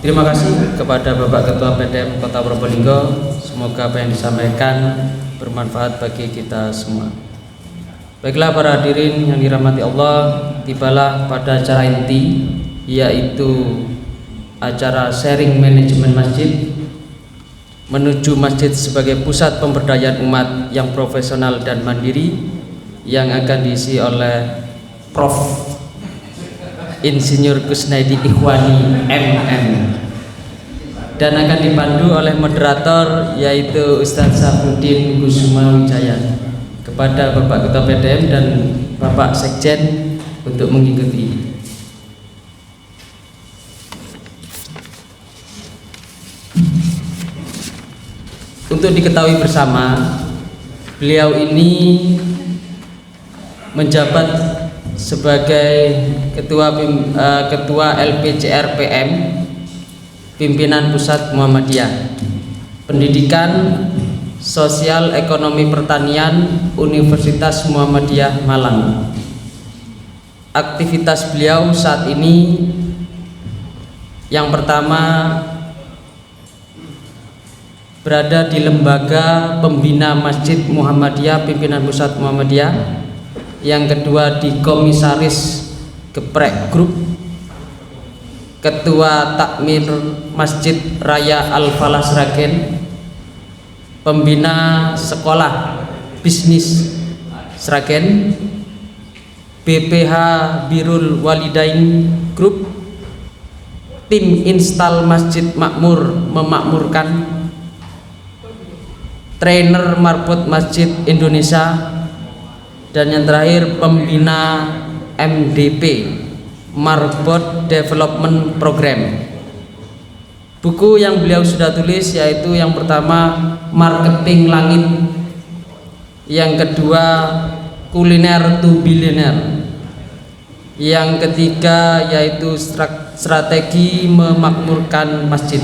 Terima kasih kepada Bapak Ketua PDM Kota Probolinggo. Semoga apa yang disampaikan bermanfaat bagi kita semua. Baiklah para hadirin yang dirahmati Allah, tibalah pada acara inti, yaitu acara sharing manajemen masjid menuju masjid sebagai pusat pemberdayaan umat yang profesional dan mandiri, yang akan diisi oleh Prof. Insinyur Kusnaidi Ikhwani MM, dan akan dipandu oleh moderator yaitu Ustadz Safruddin Kusuma Wijaya. Kepada Bapak Ketua PDM dan Bapak Sekjen untuk mengikuti. Untuk diketahui bersama, beliau ini menjabat sebagai ketua LPCR PM, pimpinan pusat Muhammadiyah, pendidikan, sosial, ekonomi, pertanian, Universitas Muhammadiyah Malang. Aktivitas beliau saat ini yang pertama berada di lembaga pembina Masjid Muhammadiyah, pimpinan pusat Muhammadiyah. Yang kedua di Komisaris Geprek Group, Ketua Takmir Masjid Raya Al-Falah Sragen, Pembina Sekolah Bisnis Sragen, BPH Birrul Walidain Group, Tim Install Masjid Makmur Memakmurkan, Trainer Marbot Masjid Indonesia, dan yang terakhir pembina MDP, Marbot Development Program. Buku yang beliau sudah tulis yaitu yang pertama Marketing Langit, yang kedua Kuliner to Billionaire, yang ketiga yaitu Strategi Memakmurkan Masjid.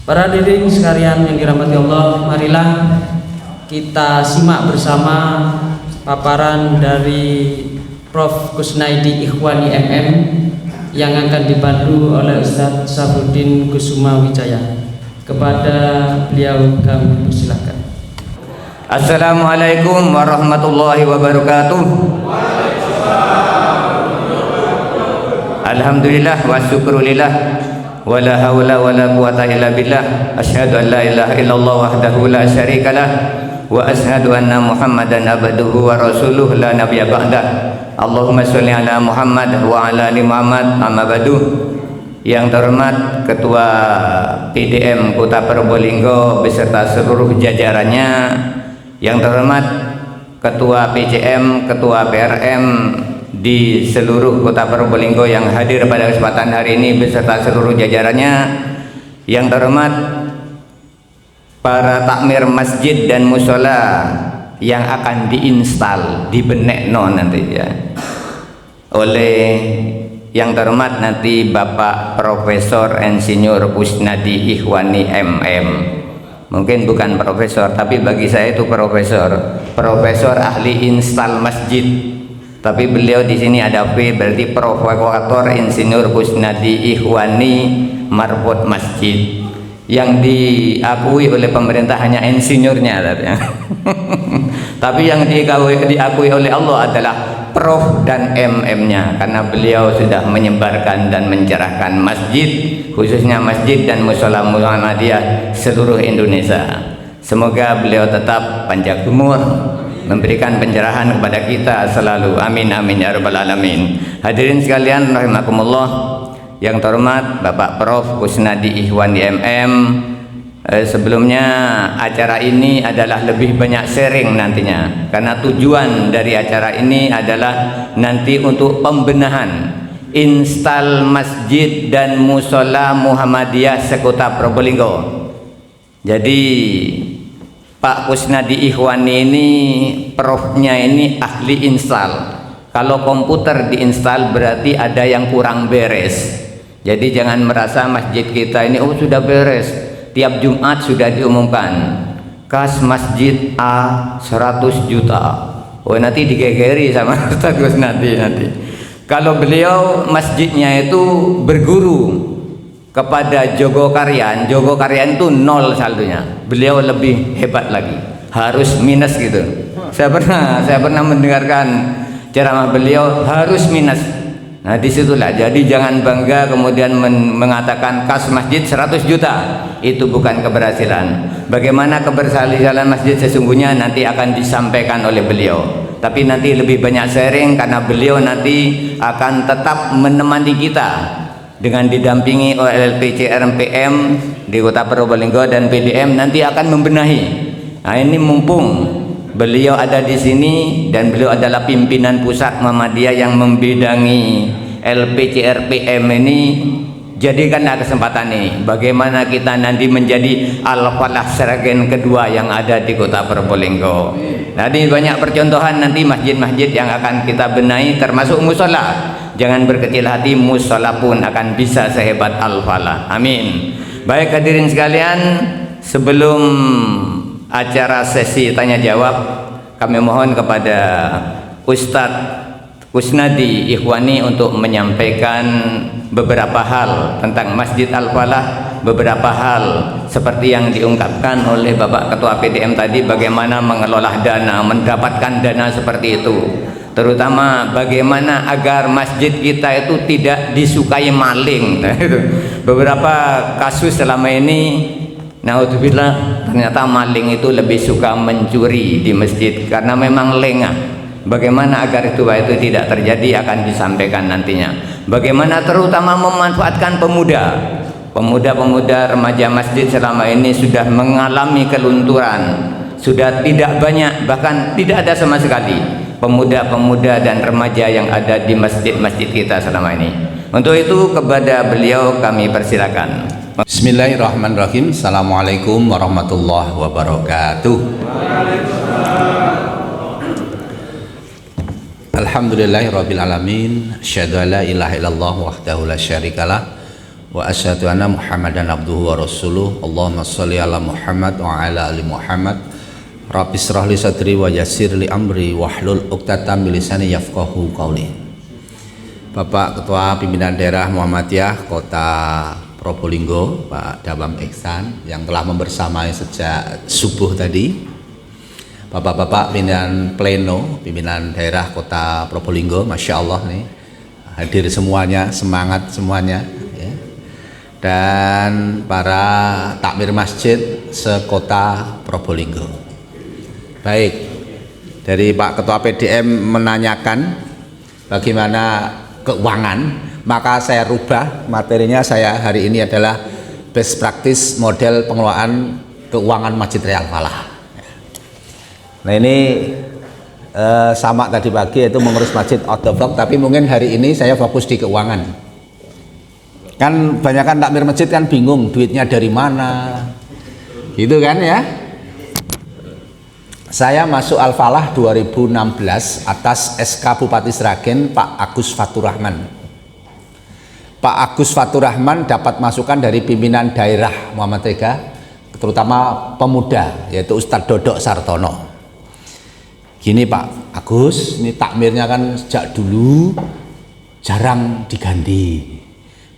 Para hadirin sekalian yang dirahmati Allah, marilah kita simak bersama paparan dari Prof. Kusnaidi Ikhwani MM yang akan dipandu oleh Ustadz Safruddin Kusuma Wijaya. Kepada beliau kami persilakan. Assalamualaikum warahmatullahi wabarakatuh. Alhamdulillah wa syukrulillah, wala hawla wala quwata illa billah. Asyhadu an la ilaha illallah wahdahu la syarikalah, wa asyhadu anna Muhammadan abduhu wa rasuluh la nabiyya ba'dah. Allahumma sholli ala Muhammad wa ala ali Muhammad, amma ba'du. Yang terhormat Ketua PDM Kota Probolinggo beserta seluruh jajarannya, yang terhormat Ketua PCM, Ketua PRM di seluruh Kota Probolinggo yang hadir pada kesempatan hari ini beserta seluruh jajarannya, yang terhormat para takmir masjid dan musola yang akan diinstal di Benekno nanti ya, oleh yang terhormat nanti Bapak Profesor Insinyur Kusnaidi Ikhwani MM. Mungkin bukan profesor, tapi bagi saya itu profesor ahli instal masjid. Tapi beliau di sini ada P, berarti Profesor Insinyur Kusnaidi Ikhwani Marbot Masjid, yang diakui oleh pemerintah hanya insinyurnya tapi yang diakui oleh Allah adalah Prof dan MM-nya, karena beliau sudah menyebarkan dan mencerahkan masjid, khususnya masjid dan musola Muhammadiyah seluruh Indonesia. Semoga beliau tetap panjang umur, memberikan pencerahan kepada kita selalu, amin amin ya rabbal alamin. Hadirin sekalian rahimakumullah, yang terhormat Bapak Prof. Kusnaidi Ikhwani MM, sebelumnya acara ini adalah lebih banyak sharing nantinya, karena tujuan dari acara ini adalah nanti untuk pembenahan instal masjid dan musola Muhammadiyah sekota Probolinggo. Jadi Pak Kusnaidi Ikhwani ini profnya ini ahli install. Kalau komputer diinstal berarti ada yang kurang beres. Jadi jangan merasa masjid kita ini sudah beres. Tiap Jumat sudah diumumkan kas masjid A 100 juta. Oh nanti digegeri sama Ustaz Kusnaidi nanti. Kalau beliau masjidnya itu berguru kepada Jogokarian itu 0 saldonya. Beliau lebih hebat lagi, harus minus gitu. Saya pernah mendengarkan ceramah beliau, harus minus. Nah disitulah, jadi jangan bangga kemudian mengatakan kas masjid 100 juta, itu bukan keberhasilan. Bagaimana keberhasilan masjid sesungguhnya nanti akan disampaikan oleh beliau, tapi nanti lebih banyak sharing karena beliau nanti akan tetap menemani kita dengan didampingi oleh LPC RMPM di Kota Probolinggo dan PDM nanti akan membenahi. Nah ini mumpung beliau ada di sini dan beliau adalah pimpinan pusat Muhammadiyah yang membidangi LPC RPM ini, jadikanlah kesempatan ini bagaimana kita nanti menjadi Al-Falah Sragen kedua yang ada di Kota Probolinggo. Nanti banyak percontohan nanti masjid-masjid yang akan kita benahi termasuk musola. Jangan berkecil hati, musola pun akan bisa sehebat Al-Falah. Amin. Baik hadirin sekalian, sebelum acara sesi tanya jawab, kami mohon kepada Ustadz Kusnadi Ikhwani untuk menyampaikan beberapa hal tentang Masjid Al-Falah, beberapa hal seperti yang diungkapkan oleh Bapak Ketua PDM tadi, bagaimana mengelola dana, mendapatkan dana seperti itu, terutama bagaimana agar masjid kita itu tidak disukai maling. Beberapa kasus selama ini, naudzubillah, ternyata maling itu lebih suka mencuri di masjid karena memang lengah. Bagaimana agar itu tidak terjadi akan disampaikan nantinya. Bagaimana terutama memanfaatkan pemuda remaja masjid selama ini sudah mengalami kelunturan, sudah tidak banyak, bahkan tidak ada sama sekali pemuda-pemuda dan remaja yang ada di masjid-masjid kita selama ini. Untuk itu kepada beliau kami persilakan. Bismillahirrahmanirrahim. Assalamualaikum warahmatullahi wabarakatuh. Alhamdulillahirabbil alamin. Asyhadu an la ilaha illallah wahdahu la syarikalah wa asyhadu anna Muhammadan abduhu wa rasuluh. Allahumma shalli ala Muhammad wa ala ali Muhammad. Rabbi shrah li sadri wa yassir li amri wahlul 'uqdatam min lisani yafqahu qawli. Bapak Ketua Pimpinan Daerah Muhammadiyah Kota Probolinggo, Pak Dawam Ihsan yang telah membersamai sejak subuh tadi, Bapak-bapak pimpinan pleno, pimpinan daerah Kota Probolinggo, Masya Allah nih, hadir semuanya, semangat semuanya ya. Dan para takmir masjid sekota Probolinggo. Baik, dari Pak Ketua PDM menanyakan bagaimana keuangan, maka saya rubah materinya. Saya hari ini adalah best practice model pengelolaan keuangan Masjid Raya Al-Falah. Nah ini sama tadi pagi itu mengurus masjid out the box, tapi mungkin hari ini saya fokus di keuangan. Kan banyak kan takmir masjid kan bingung duitnya dari mana, gitu kan ya. Saya masuk Al-Falah 2016 atas SK Bupati Sragen Pak Agus Faturrahman. Pak Agus Faturrahman dapat masukan dari pimpinan daerah Muhammadiyah, terutama pemuda, yaitu Ustadz Dodok Sartono. Gini Pak Agus, ini takmirnya kan sejak dulu jarang diganti.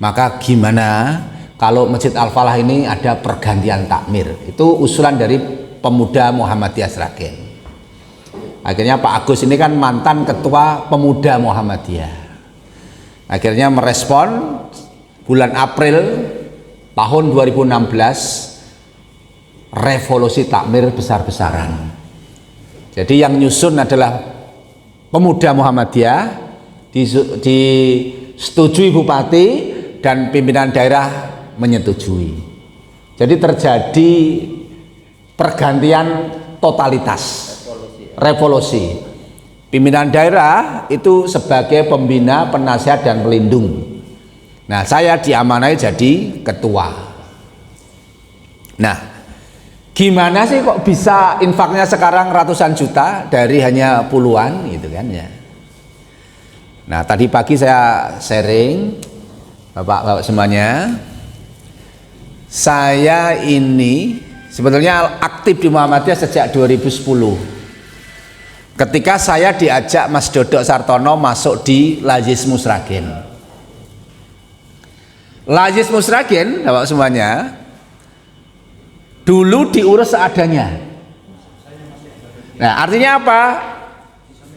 Maka gimana kalau Masjid Al-Falah ini ada pergantian takmir? Itu usulan dari pemuda Muhammadiyah Sragen. Akhirnya Pak Agus ini kan mantan ketua pemuda Muhammadiyah. Akhirnya merespon bulan April tahun 2016 revolusi takmir besar-besaran. Jadi yang nyusun adalah pemuda Muhammadiyah, disetujui bupati dan pimpinan daerah menyetujui. Jadi terjadi pergantian totalitas, revolusi. Pimpinan daerah itu sebagai pembina, penasihat dan pelindung. Nah, saya diamanai jadi ketua. Nah, gimana sih kok bisa infaknya sekarang ratusan juta dari hanya puluhan gitu kan ya. Nah tadi pagi saya sharing, bapak-bapak semuanya, saya ini sebetulnya aktif di Muhammadiyah sejak 2010. ketika saya diajak Mas Dodok Sartono masuk di Lajismu Sragen. Lajismu Sragen, Bapak semuanya, dulu diurus seadanya. Nah, artinya apa?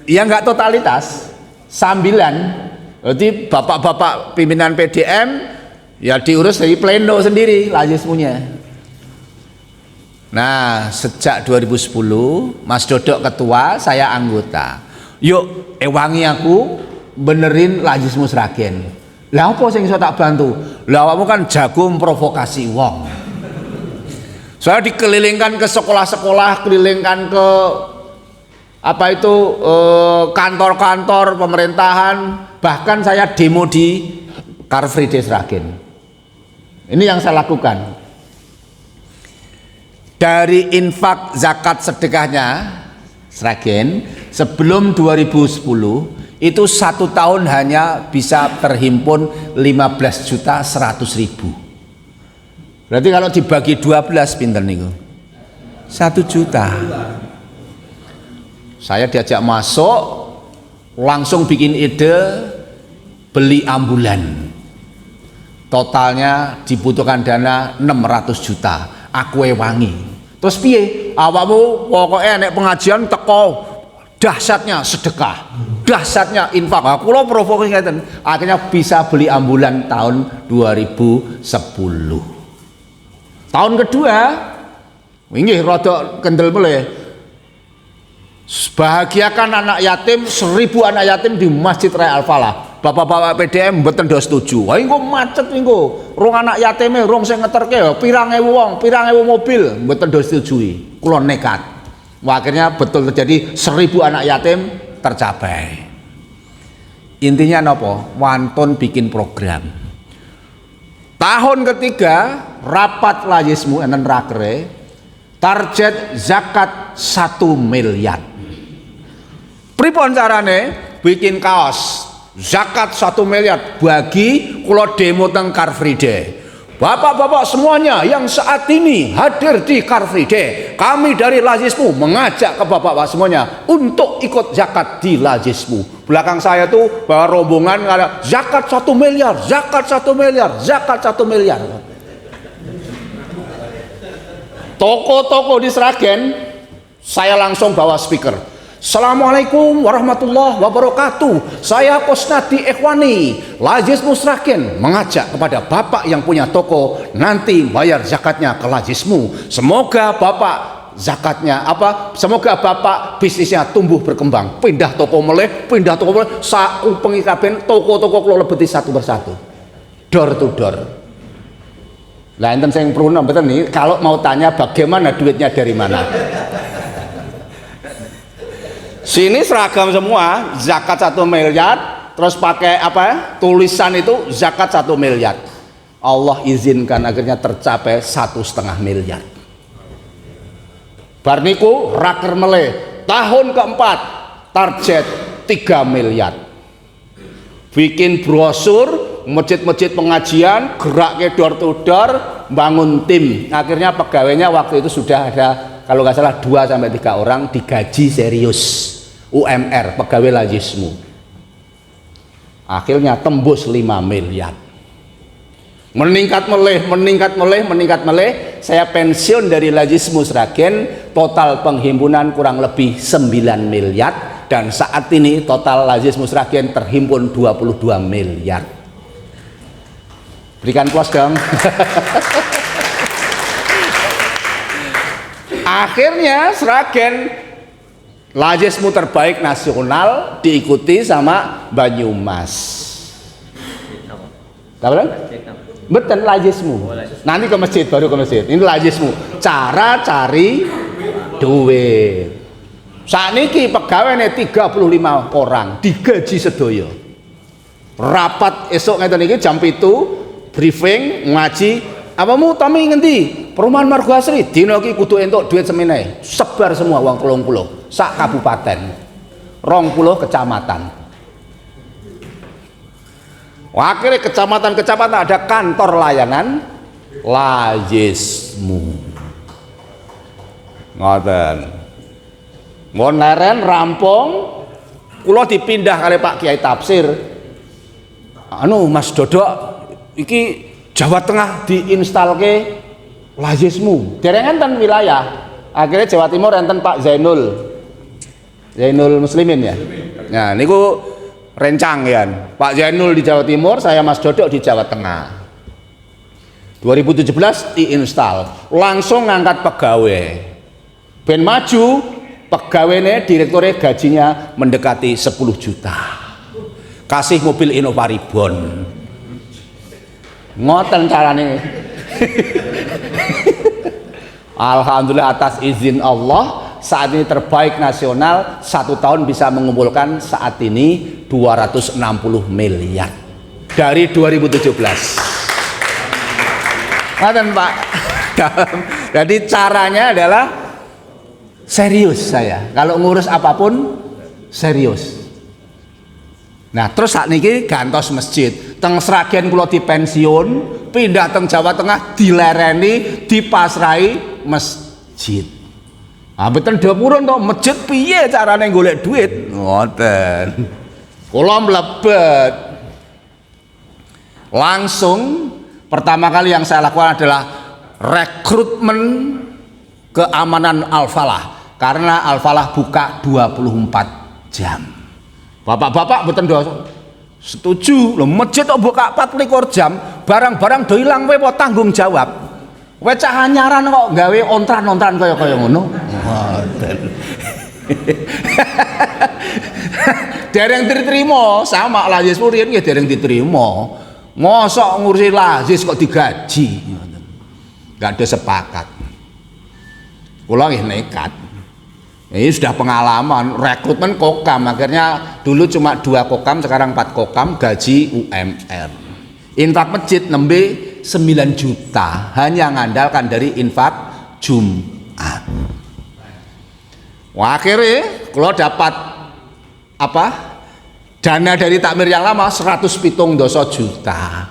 Ya nggak totalitas, sambilan. Berarti bapak-bapak pimpinan PDM ya diurus dari pleno sendiri Lajismunya. Nah, sejak 2010 Mas Dodok ketua, saya anggota. Yuk ewangi aku benerin Lajismu Sragen. Lah apa sing iso tak bantu? Lah kamu kan jago memprovokasi wong. Saya dikelilingkan ke sekolah-sekolah, kelilingkan ke apa itu kantor-kantor pemerintahan, bahkan saya demo di Car Free Day Sragen. Ini yang saya lakukan. Dari infak zakat sedekahnya Sragen sebelum 2010 itu 1 tahun hanya bisa terhimpun 15.100.000. Berarti kalau dibagi 12 pinten niku? 1 juta. Saya diajak masuk, langsung bikin ide beli ambulan. Totalnya dibutuhkan dana 600 juta. Aku ewangi. Terus piye? Awakmu pokoknya nek pengajian teko dahsyatnya sedekah, dahsyatnya infak. Aku lo provokasi ngeten. Akhirnya bisa beli ambulan tahun 2010. Tahun kedua, inggih rada kendel meleh. Bahagiakan anak yatim, 1000 anak yatim di Masjid Raya Al-Falah. Bapak-bapak PDM mboten do setuju. Wah engko macet engko. Rong anak yatime rong sing ngeterke pirang ewu wong, pirang ewu mobil, mboten do setujui. Kula nekat. Wah, akhirnya betul terjadi 1000 anak yatim tercapai. Intinya napa? Wantun bikin program. Tahun ketiga rapat Lajismu enten rakere target zakat 1 miliar. Pripun carane bikin kaos zakat 1 miliar bagi kula demo teng Car Free Day. Bapak-bapak semuanya yang saat ini hadir di Car Free Day, kami dari Lajismu mengajak ke bapak-bapak semuanya untuk ikut zakat di Lajismu. Belakang saya tuh bawa rombongan ada zakat 1 miliar, zakat 1 miliar, zakat 1 miliar. Toko-toko di Sragen saya langsung bawa speaker. Assalamualaikum warahmatullahi wabarakatuh. Saya Kusnadi Ikhwani, Lajismu Sragen mengajak kepada bapak yang punya toko nanti bayar zakatnya ke Lajismu. Semoga bapak zakatnya semoga bapak bisnisnya tumbuh berkembang. Pindah toko meleh, saku pengikaben toko-toko kula lebeti satu persatu. Door to door. Lah enten sing pruno mboten nih, kalau mau tanya bagaimana duitnya dari mana? Sini seragam semua, zakat 1 miliar, terus pakai tulisan itu zakat 1 miliar. Allah izinkan akhirnya tercapai 1,5 miliar. Bar niku raker meleh, tahun keempat target 3 miliar. Bikin brosur, masjid-masjid pengajian, gerak ke door to door, bangun tim. Akhirnya pegawainya waktu itu sudah ada kalau nggak salah 2-3 orang digaji serius. UMR pegawai Lajismu akhirnya tembus 5 miliar. Meningkat meleh. Saya pensiun dari Lajismu Sragen, total penghimpunan kurang lebih 9 miliar, dan saat ini total Lajismu Sragen terhimpun 22 miliar. Berikan plus dong. Akhirnya Sragen Lajismu terbaik nasional diikuti sama Banyumas. Tahu kan? Betul Lajismu. Nanti ke masjid, baru ke masjid. Ini Lajismu. Cara cari duit. Saat ini pegawainya 35 orang digaji sedoyo. Rapat esok ngeten iki jam 7 briefing ngaji. Apamu tami ngendi? Perumahan Margo Asri. Dina iki kudu entuk duit semene. Sebar semua uang 30 sak kabupaten. 20 kecamatan. Akhirnya kecamatan-kecamatan ada kantor layanan Lajismu. Ngoten. Ngon leren rampung, kula dipindah kali Pak Kiai Tafsir. Anu Mas Dodok, iki Jawa Tengah diinstalke lazismu. Dereng enten wilayah. Akhirnya Jawa Timur enten Pak Zainul Muslimin ya. Nah, niku rencang ya. Pak Zainul di Jawa Timur, saya Mas Dodok di Jawa Tengah. 2017 diinstal, langsung ngangkat pegawai. Ben maju, pegawainya direkturnya gajinya mendekati 10 juta. Kasih mobil Innova Ribbon. Ngoten carane. Alhamdulillah atas izin Allah saat ini terbaik nasional, 1 tahun bisa mengumpulkan saat ini 260 miliar dari 2017. Ngoten Pak. Jadi caranya adalah serius saya. Kalau ngurus apapun serius. Nah, terus saat niki gantos masjid. Teng Sragen kula dipensiun, pindah teng Jawa Tengah dilereni, dipasrai masjid. Ah mboten dapurun to, masjid piye carane golek duit? Ngoten. Kula mlebet. Langsung pertama kali yang saya lakukan adalah rekrutmen keamanan Al-Falah, karena Al-Falah buka 24 jam. Bapak-bapak mboten do setuju lho, masjid kok buka 24 jam, barang-barang do ilang kowe apa tanggung jawab. Kowe cah anyaran kok gawe ontran-ontran kaya ngono. Ngoten. Dereng diterima sama lazis purin nggih dereng diterima. Mosok ngurusi lazis kok digaji. Enggak ada sepakat. Kula nggih nekat. Ini sudah pengalaman rekrutmen kokam, akhirnya dulu cuma 2 kokam, sekarang 4 kokam, gaji UMR. Infak masjid nembe 9 juta hanya ngandalkan dari infak Jumat. Wah, akhirnya kalau dapat apa? Dana dari takmir yang lama 107 juta.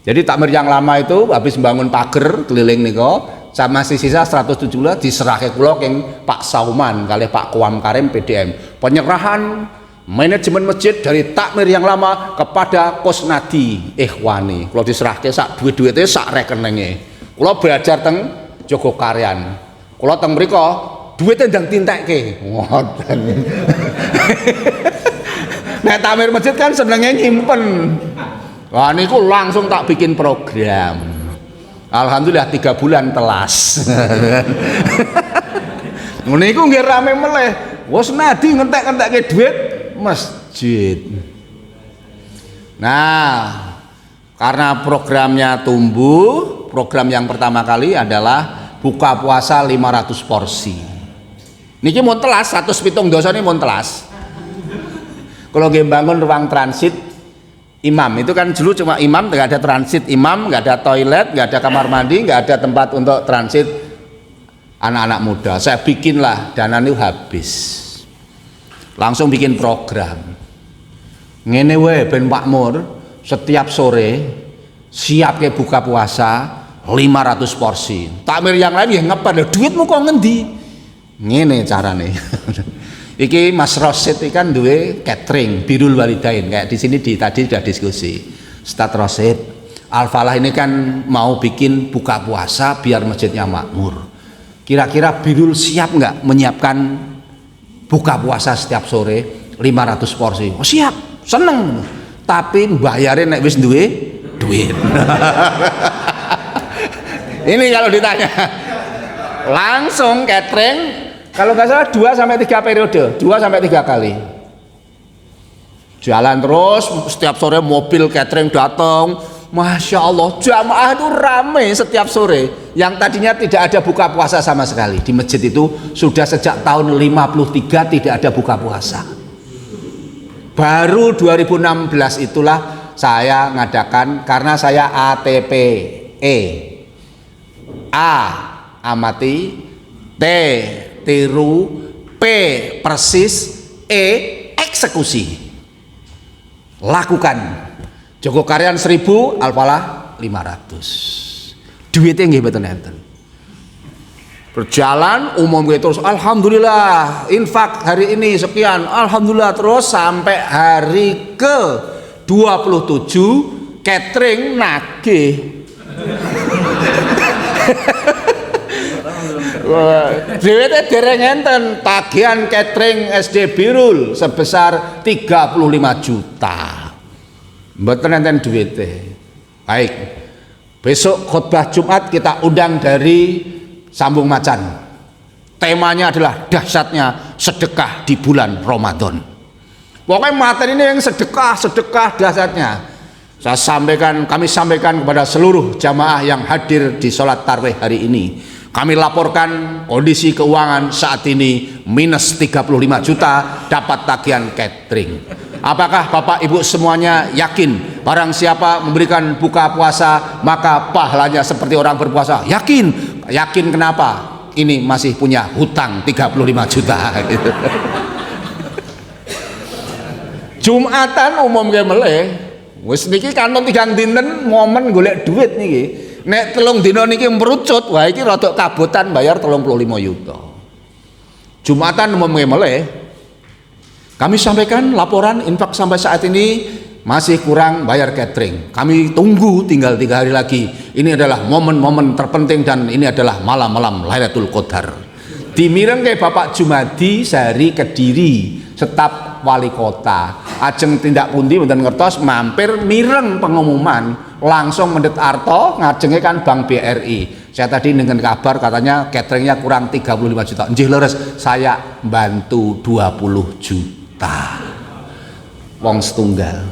Jadi takmir yang lama itu habis membangun pagar keliling niko, sama sisa 117 diserahke kula keng Pak Sauman kali Pak Kuam Karim PDM. Penyerahan manajemen masjid dari takmir yang lama kepada Kusnadi Ikhwani. Kula diserahke sak duit-duite sak rekeninge. Kula belajar teng Jogokaryan. Kula teng mriko duwite ndang tintekke. Ngoten. Nek takmir masjid kan senenge nyimpen. Wah niku langsung tak bikin program. Alhamdulillah 3 bulan telas. Niku nggih rame meleh. Wes nadi ngentek-entekke duit masjid. Nah, karena programnya tumbuh, program yang pertama kali adalah buka puasa 500 porsi. Niki mun telas 107 dosa ini mun telas. Kalau nggih bangun ruang transit imam, itu kan dulu cuma imam, nggak ada transit imam, nggak ada toilet, nggak ada kamar mandi, nggak ada tempat untuk transit anak-anak muda. Saya bikinlah, dana itu habis. Langsung bikin program. Ngene wae ben makmur, setiap sore siap ke buka puasa 500 porsi. Takmir yang lain ya ngepet, duitmu kok ngendi? Ngene carane. Iki Mas Rosid kan duwe catering Birrul Walidain, kayak di sini tadi sudah diskusi. Ustadz Rosid, Al-Falah ini kan mau bikin buka puasa biar masjidnya makmur. Kira-kira Birrul siap nggak menyiapkan buka puasa setiap sore 500 porsi? Oh siap, seneng. Tapi bayarin nek wis duwe duit. Ini kalau ditanya langsung catering. Kalau nggak salah 2-3 periode, 2-3 kali. Jalan terus, setiap sore mobil catering datang. Masya Allah, jamaah itu ramai setiap sore. Yang tadinya tidak ada buka puasa sama sekali. Di masjid itu sudah sejak tahun 53 tidak ada buka puasa. Baru 2016 itulah saya ngadakan, karena saya ATPE. A, amati. T, tiru, P persis, E eksekusi. Lakukan. Jogokaryan 1000, Al-Falah 500. Duitnya nggih mboten enten. Berjalan umum terus, alhamdulillah infak hari ini sekian, alhamdulillah, terus sampai hari ke 27 catering nagih. Dhewe dereng enten tagihan catering SD Birul sebesar 35 juta. Mboten enten duwite. Baik. Besok khutbah Jumat kita undang dari Sambung Macan. Temanya adalah dahsyatnya sedekah di bulan Ramadan. Pokoknya materi ini yang sedekah dahsyatnya. Kami sampaikan kepada seluruh jamaah yang hadir di sholat tarawih hari ini. Kami laporkan kondisi keuangan saat ini minus 35 juta dapat tagihan catering. Apakah Bapak Ibu semuanya yakin barang siapa memberikan buka puasa maka pahalanya seperti orang berpuasa? Yakin. Yakin kenapa? Ini masih punya hutang 35 juta. Jumatan umum ke meleh. Wis niki kanton 3 dinten momen golek duit niki. Nek 3 dina niki merucut, wah iki rada kabotan bayar 35 juta. Jumatan umum ke meleh. Kami sampaikan laporan infak sampai saat ini masih kurang bayar catering. Kami tunggu tinggal 3 hari lagi. Ini adalah momen-momen terpenting dan ini adalah malam-malam Lailatul Qadar. Dimireng ke Bapak Jumadi sehari Kediri, staf wali kota. Ajeng tindak pundi mboten ngertos mampir mireng pengumuman langsung mendet arto ngajenge kan Bank BRI. Saya tadi dengan kabar katanya cateringnya kurang 35 juta. Nggih leres, saya bantu 20 juta. Wong setunggal.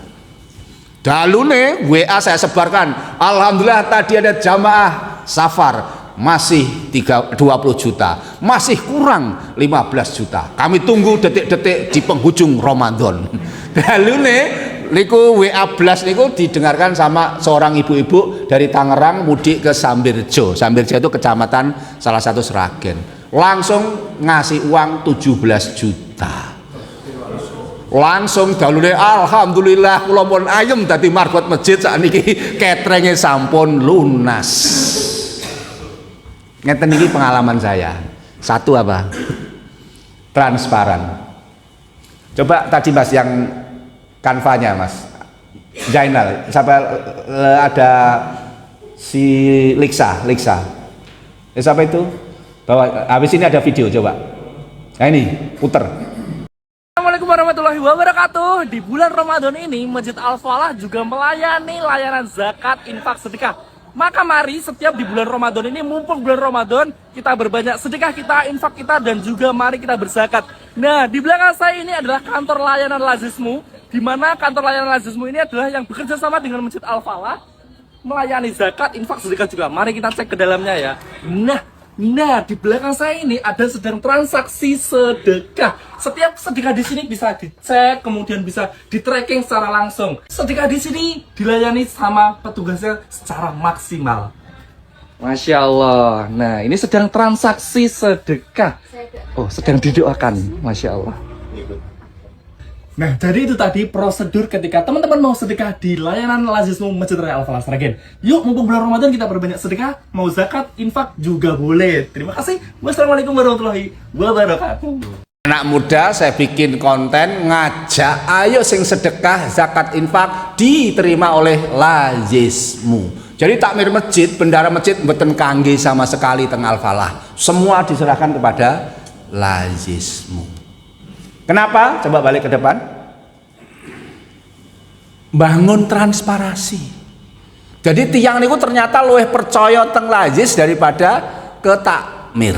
Dalune WA saya sebarkan, alhamdulillah tadi ada jamaah safar masih 20 juta, masih kurang 15 juta. Kami tunggu detik-detik di penghujung Ramadan. Dalune niku WA blast niku didengarkan sama seorang ibu-ibu dari Tangerang mudik ke Sambirjo. Sambirjo itu kecamatan salah satu Sragen. Langsung ngasih uang 17 juta. Langsung dalune alhamdulillah kula pun ayem dadi marbot masjid sakniki cateringe sampun lunas. Ngeten iki pengalaman saya. Satu apa? Transparan. Coba tadi Mas yang kanvanya Mas Zainal, siapa ada si Liksa. Siapa itu? Bawa habis ini ada video coba. Nah ini puter. Assalamualaikum warahmatullahi wabarakatuh. Di bulan Ramadan ini Masjid Al-Falah juga melayani layanan zakat, infak, sedekah. Maka mari setiap di bulan Ramadan ini, mumpung bulan Ramadan, kita berbanyak sedekah kita, infak kita, dan juga mari kita berzakat. Nah, di belakang saya ini adalah kantor layanan Lazismu, di mana kantor layanan Lazismu ini adalah yang bekerja sama dengan Masjid Al-Falah melayani zakat, infak, sedekah juga. Mari kita cek ke dalamnya ya. Nah, di belakang saya ini ada sedang transaksi sedekah. Setiap sedekah di sini bisa dicek, kemudian bisa di-tracking secara langsung. Sedekah di sini dilayani sama petugasnya secara maksimal. Masya Allah. Nah, ini sedang transaksi sedekah. Oh, sedang didoakan. Masya Allah. Nah, jadi itu tadi prosedur ketika teman-teman mau sedekah di layanan Lazismu Masjid Raya Al-Falah Sragen. Yuk, mumpung bulan Ramadan kita berbanyak sedekah, mau zakat, infak juga boleh. Terima kasih. Wassalamualaikum warahmatullahi wabarakatuh. Anak muda saya bikin konten ngajak ayo sing sedekah, zakat, infak diterima oleh Lazismu. Jadi takmir masjid, bendara masjid mboten kangge sama sekali teng Al-Falah. Semua diserahkan kepada Lazismu. Kenapa? Coba balik ke depan. Bangun transparansi. Jadi tiang niku ternyata luwih percaya teng Lazis daripada ke takmir.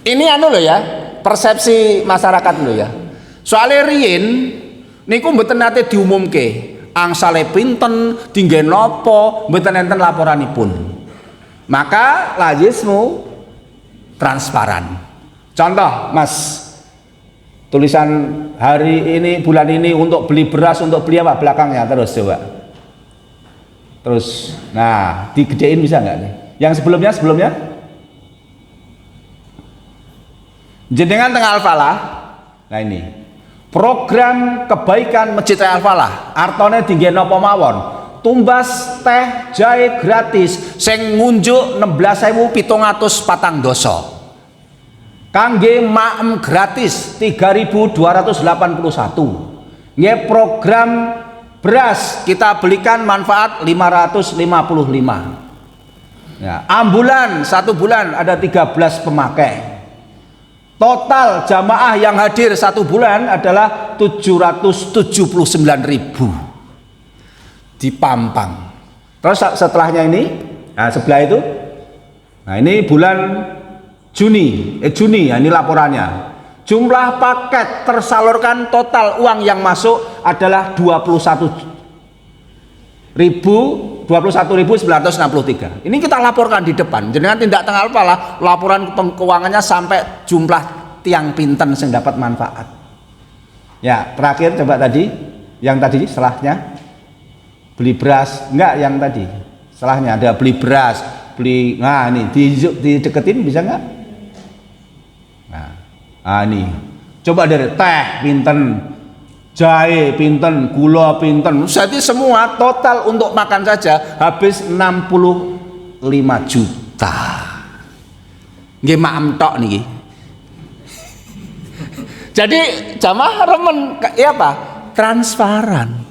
Ini anu loh ya, persepsi masyarakat loh ya. Soale riyin niku mboten nate diumumke. Angsale pinten, dingge napa, mboten enten laporanipun. Maka Lazismu transparan. Contoh Mas, tulisan hari ini, bulan ini untuk beli beras, untuk beli apa belakangnya terus coba. Terus, nah digedein bisa nggak nih? Yang sebelumnya? Jenengan tengah Al-Falah. Nah ini program kebaikan Masjid Al-Falah. Artone tinggi napa mawon. tumbas teh jahe gratis sing ngunjuk 16.740 doso. Kangge maem gratis 3.281. Nggih program beras kita belikan manfaat 555. Ya, ambulan 1 bulan ada 13 pemakai. Total jamaah yang hadir 1 bulan adalah 779.000 di Pampang. Terus setelahnya ini, nah sebelah itu, nah ini bulan Juni, ya, ini laporannya. Jumlah paket tersalurkan total uang yang masuk adalah 21.963. Ini kita laporkan di depan. Jangan tindak tengah apalah laporan keuangannya sampai jumlah tiang pinten yang dapat manfaat. Ya, terakhir coba tadi, yang tadi setelahnya beli beras, enggak yang tadi. Setelahnya ada beli beras, beli, nah ini dideketin bisa enggak? Nah, ini coba dari teh pinten, jahe pinten, gula pinten, jadi semua total untuk makan saja habis 65 juta. Nggih maem tok niki. Jadi jamaah remen ya apa? Transparan.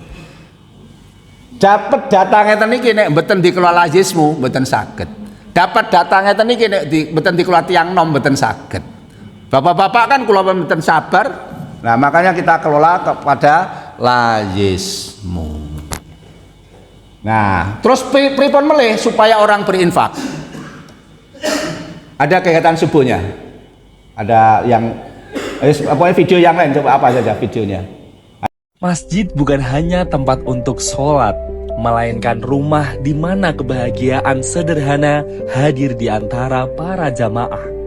Dapat data ngeten niki nek mboten dikelola jismu mboten saged. Dapat data ngeten niki nek mboten dikelola tiang nom mboten saged. Bapak-bapak kan kula mboten sabar. Nah, makanya kita kelola kepada lajismu. Nah, terus pripun melih supaya orang berinfak? Ada kegiatan subuhnya. Ada yang video yang lain, coba apa saja videonya? Masjid bukan hanya tempat untuk sholat, melainkan rumah di mana kebahagiaan sederhana hadir di antara para jamaah.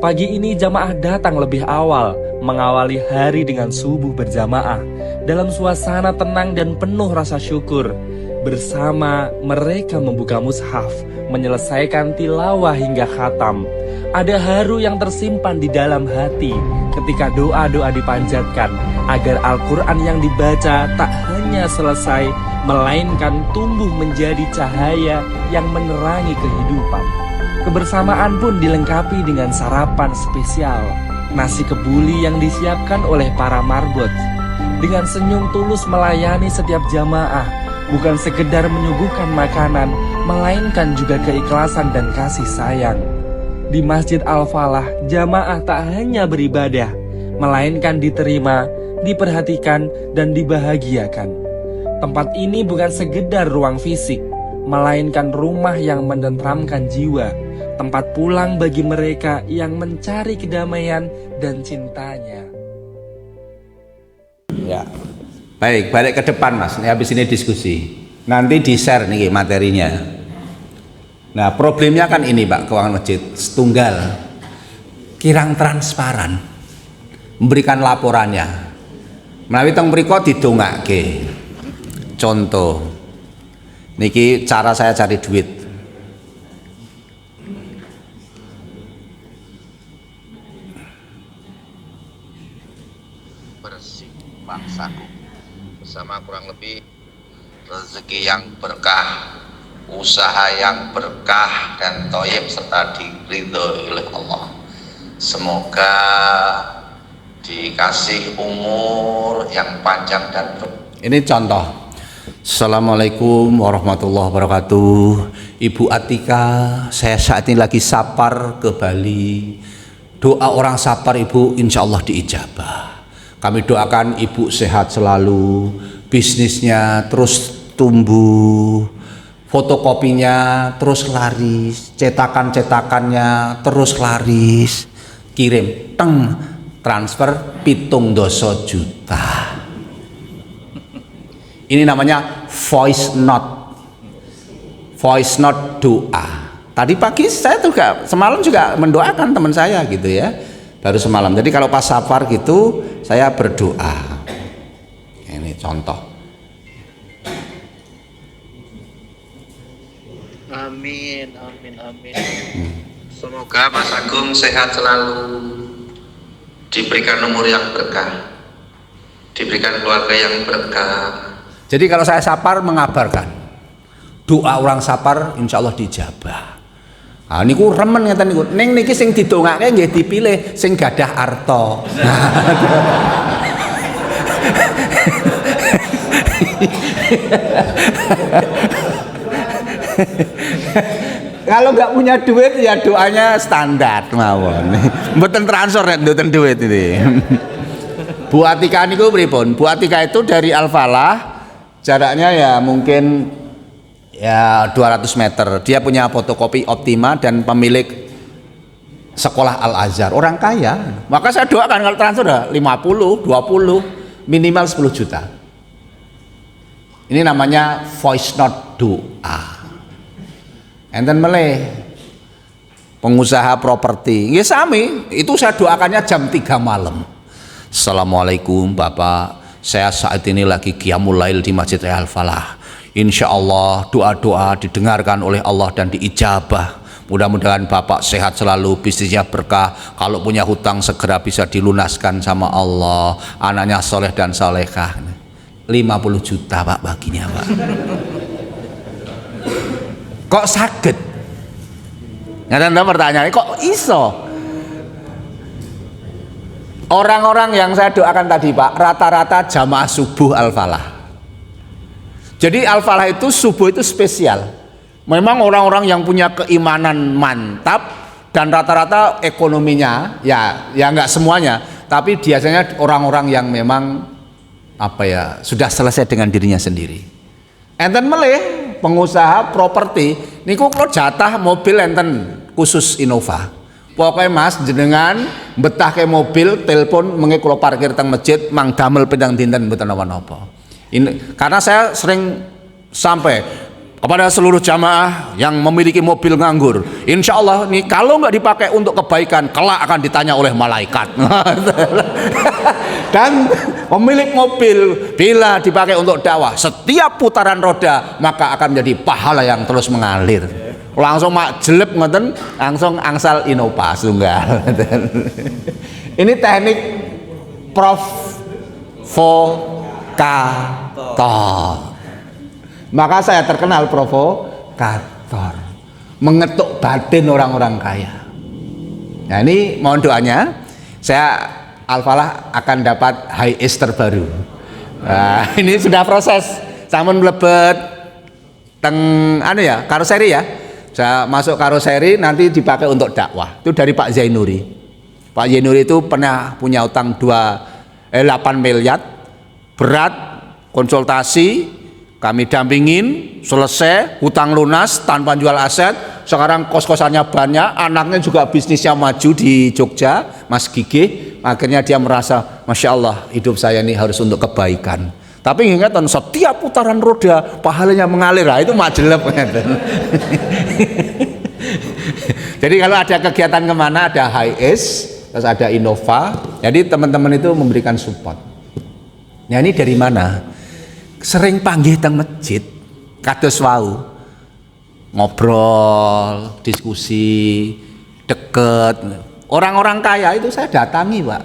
Pagi ini jamaah datang lebih awal, mengawali hari dengan subuh berjamaah dalam suasana tenang dan penuh rasa syukur. Bersama mereka membuka mushaf, menyelesaikan tilawah hingga khatam. Ada haru yang tersimpan di dalam hati ketika doa-doa dipanjatkan agar Al-Quran yang dibaca tak hanya selesai, melainkan tumbuh menjadi cahaya yang menerangi kehidupan. Kebersamaan pun dilengkapi dengan sarapan spesial, nasi kebuli yang disiapkan oleh para marbot. Dengan senyum tulus melayani setiap jamaah, bukan sekedar menyuguhkan makanan, melainkan juga keikhlasan dan kasih sayang. Di Masjid Al-Falah, jamaah tak hanya beribadah, melainkan diterima, diperhatikan, dan dibahagiakan. Tempat ini bukan sekedar ruang fisik, melainkan rumah yang menenteramkan jiwa, tempat pulang bagi mereka yang mencari kedamaian dan cintanya. Ya, baik, balik ke depan mas. Ini habis ini diskusi. Nanti di share nih materinya. Nah, problemnya kan ini pak, keuangan masjid setunggal, kirang transparan, memberikan laporannya. Menawi teng mriko didongake. Contoh, niki cara saya cari duit. Bersih bangsaku bersama kurang lebih rezeki yang berkah, usaha yang berkah dan thayyib serta diridhoi oleh Allah. Semoga dikasih umur yang panjang dan ini contoh. Assalamualaikum warahmatullahi wabarakatuh. Ibu Atika, saya saat ini lagi sapar ke Bali. Doa orang sapar ibu insya Allah diijabah. Kami doakan ibu sehat selalu, bisnisnya terus tumbuh, fotokopinya terus laris, cetakannya terus laris. Kirim teng transfer 7 juta. Ini namanya voice note doa. Tadi pagi saya juga semalam juga mendoakan teman saya gitu ya, baru semalam. Jadi kalau pas safar gitu saya berdoa. Ini contoh. amin. Semoga Mas Agung sehat selalu, diberikan umur yang berkah, diberikan keluarga yang berkah. Jadi kalau saya sapar mengabarkan Doa orang sapar insya Allah dijabah. Nah, niku remen ngeten niku. Ning niki sing didongake nggih dipilih sing gadah arta. Kalau nggak punya duit ya doanya standar mawon. Mboten transfer nek mboten duit ini. Bu Atika niku pripun? Bu Atika itu dari Al-Falah jaraknya ya mungkin ya 200 meter. Dia punya fotokopi Optima dan pemilik sekolah Al-Azhar, orang kaya. Maka saya doakan kalau transfer 50, 20, minimal 10 juta. Ini namanya voice note doa. Enten meleh pengusaha properti, nggih sami, itu saya doakannya jam 3 malam. Assalamualaikum Bapak, saya saat ini lagi qiyamul lail di Masjid Al-Falah. Insya Allah doa-doa didengarkan oleh Allah dan diijabah. Mudah-mudahan Bapak sehat selalu, bisnisnya berkah, kalau punya hutang segera bisa dilunaskan sama Allah, anaknya soleh dan solehah. 50 juta Pak baginya Pak. Kok sakit? Nggak pertanyaannya kok iso? Orang-orang yang saya doakan tadi Pak, rata-rata jamaah subuh Al-Falah. Jadi Al-Falah itu subuh itu spesial. Memang orang-orang yang punya keimanan mantap dan rata-rata ekonominya ya nggak semuanya, tapi biasanya orang-orang yang memang apa ya sudah selesai dengan dirinya sendiri. Enten meleh pengusaha properti niku kalau jatah mobil enten khusus Innova. Pokoknya Mas jenengan betah ke mobil telepon mengi kula parkir teng masjid mang damel pedang dinten mboten napa-napa. Ini karena saya sering sampai kepada seluruh jamaah yang memiliki mobil nganggur, insya Allah nih kalau nggak dipakai untuk kebaikan kelak akan ditanya oleh malaikat. Dan pemilik mobil bila dipakai untuk dakwah, setiap putaran roda maka akan menjadi pahala yang terus mengalir. Langsung mak jelep ngoten, langsung angsal Innova tunggal. Ini teknik provokator. Maka saya terkenal provokator, mengetuk batin orang-orang kaya. Nah ini mohon doanya, saya Al-Falah akan dapat HiAce terbaru. Nah, ini sudah proses, sampun mlebet teng karoseri ya. Saya masuk karoseri nanti dipakai untuk dakwah. Itu dari Pak Zainuri. Pak Zainuri itu pernah punya utang 8 miliar, berat, konsultasi, kami dampingin, selesai, hutang lunas tanpa jual aset. Sekarang kos-kosannya banyak, anaknya juga bisnisnya maju di Jogja, Mas Gigi. Akhirnya dia merasa, Masya Allah, hidup saya ini harus untuk kebaikan. Tapi ingatan setiap putaran roda pahalanya mengalir, nah, itu majelep. Jadi kalau ada kegiatan kemana ada HiAce, terus ada Innova, jadi teman-teman itu memberikan support. Nah ini dari mana? Sering panggil teng masjid, kados wau, ngobrol, diskusi, deket. Orang-orang kaya itu saya datangi Pak.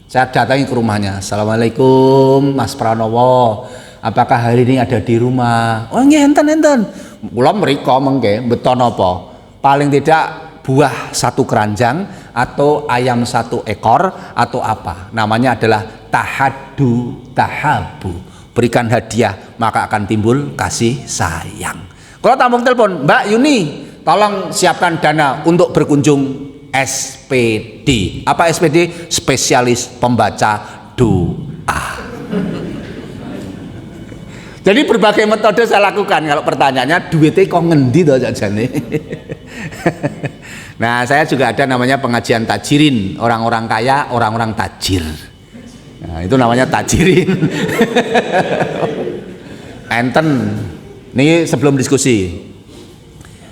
Saya datangi ke rumahnya. Assalamualaikum Mas Pranowo, apakah hari ini ada di rumah? Oh nggih enten. Kula mriko mengke beton apa? Paling tidak buah 1 keranjang atau ayam 1 ekor atau apa? Namanya adalah tahabu. Berikan hadiah maka akan timbul kasih sayang. Kalau tamu telepon, Mbak Yuni, tolong siapkan dana untuk berkunjung SPD. Apa SPD? Spesialis pembaca doa. Jadi berbagai metode saya lakukan. Kalau pertanyaannya duitnya kok ngendi to jane. Nah, saya juga ada namanya pengajian tajirin, orang-orang kaya, orang-orang tajir. Nah, itu namanya tajirin. Enten. Ini sebelum diskusi.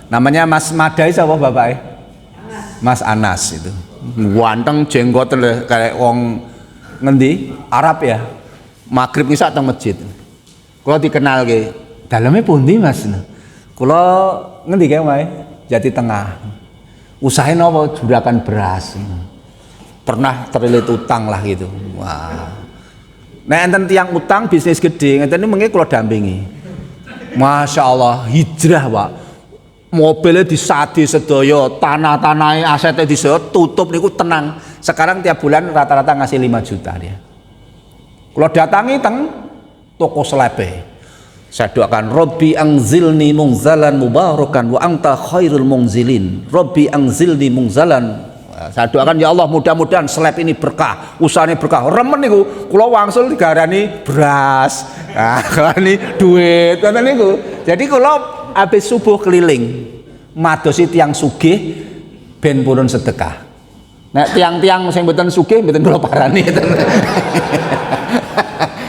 Namanya Mas Madai sapa Bapak? Mas Anas itu. Wanteng jenggot kayak wong ngendi? Arab ya. Maghrib ngisak teng masjid. Kula dikenal ke. Dalamnya pundi Mas? Kula ngendi kae wae? Jati Tengah. Usahain apa? Juragan beras. Pernah terlilit utang lah gitu. Wah. Nah enten tiang utang bisnis gede, ngeten ini mengki kula dampingi. Masya Allah, hijrah Pak. Mobilnya disadi sedaya, tanah-tanahnya asetnya disediakan, tutup niku tenang. Sekarang tiap bulan rata-rata ngasih 5 juta dia. Kalau datangi teng toko selepe, saya doakan Robbi angzilni mungzalan mubarakan wa anta khairul mungzilin. Robbi angzilni mungzalan. Saya doakan ya Allah mudah-mudahan seleb ini berkah, usahanya berkah. Remen niku kula wangsul digarani beras. Nah, ini duit ngoten niku. Jadi kula habis subuh keliling madosi tiang sugih ben purun sedekah. Nek tiang-tiang sing mboten sugih mboten kula parani.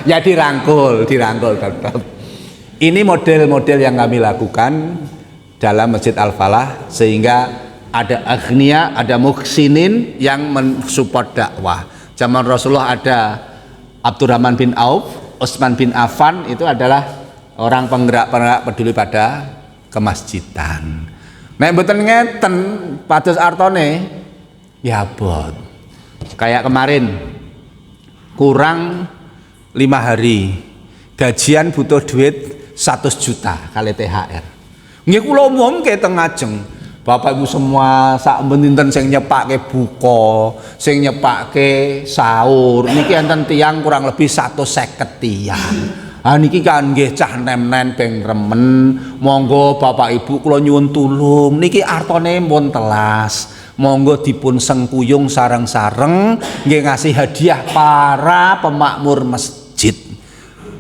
Ya dirangkul tetap. Ini model-model yang kami lakukan dalam Masjid Al-Falah sehingga ada aghnia, ada muhsinin yang mensupport dakwah. Zaman Rasulullah ada Abdurrahman bin Auf, Utsman bin Affan, itu adalah orang penggerak-penggerak peduli pada kemasjidan. Nek mboten ngeten pados artone ya bot. Kayak kemarin kurang 5 hari gajian butuh duit 100 juta kali THR. Nggih kula umumke teng ngajeng. Bapak Ibu semua sak menen sing nyepake buka, sing nyepake sahur. Niki enten tiyang kurang lebih 150 tiyang. Ah niki kan nggih cah nem-nem ping remen. Monggo Bapak Ibu kula nyuwun tulung. Niki artone pun telas. Monggo dipun sengkuyung sareng-sareng nggih ngasih hadiah para pemakmur masjid.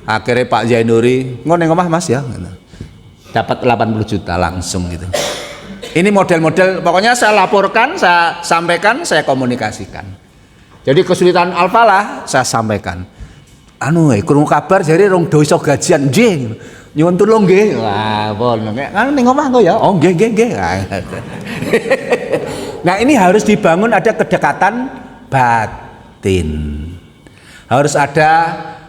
Akhirnya Pak Zainuri ngono omah Mas ya, dapat 80 juta langsung gitu. Ini model-model, pokoknya saya laporkan, saya sampaikan, saya komunikasikan. Jadi kesulitan Al-Falah saya sampaikan. Krungu kabar jadi rong dosa gajian nggih. Nyuwun tulung nggih. Wah, pon kan ning omah kok ya. Oh nggih. Nah, ini harus dibangun ada kedekatan batin. Harus ada.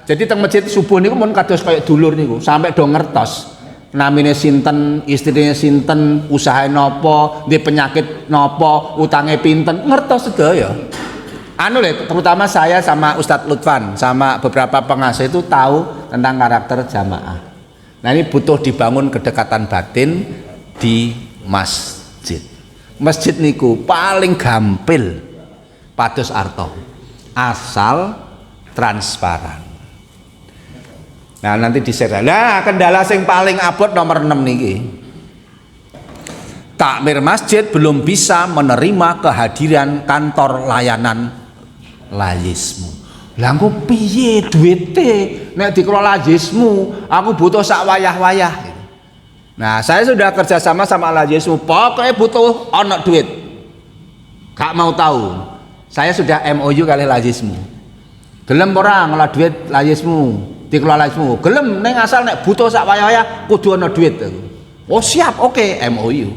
Jadi teng masjid subuh niku mun kados kaya dulur niku sampai do ngertos namine sinten, istrine sinten, usahae napa, ndek penyakit napa, utange pinten, ngertos sedaya. Terutama saya sama Ustadz Lutfan sama beberapa pengasuh itu tahu tentang karakter jamaah. Nah, ini butuh dibangun kedekatan batin di masjid. Masjid niku paling gampil pados arto asal transparan. Nah nanti di-share. Nah kendala sing paling abot nomor 6 niki. Takmir masjid belum bisa menerima kehadiran kantor layanan Layismu. Lah engko piye duwite nek dikelola Layismu? Aku butuh sak wayah-wayah. Nah saya sudah kerjasama sama Layismu. Pokoknya butuh ono duit. Gak mau tahu. Saya sudah MOU kali Layismu. Gelem ora ngelola duit Layismu? Dikelola Layismu, gelem neng asal nek butuh sak wayah kudu ana duit. Oh siap, oke, MOU.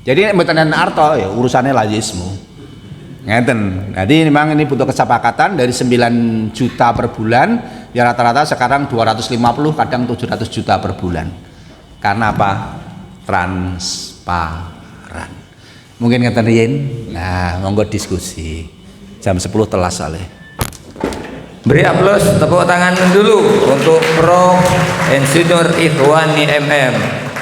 Jadi nek mboten arto ya urusannya Layismu. Ngeten. Jadi memang ini butuh kesepakatan dari 9 juta per bulan, ya rata-rata sekarang 250 kadang 700 juta per bulan. Karena apa? Transparan. Mungkin ngeten riyen. Nah, monggo diskusi. Jam 10 telas soalnya. Beri aplaus tepuk tangan dulu untuk Prof. Insinyur Ikhwani MM.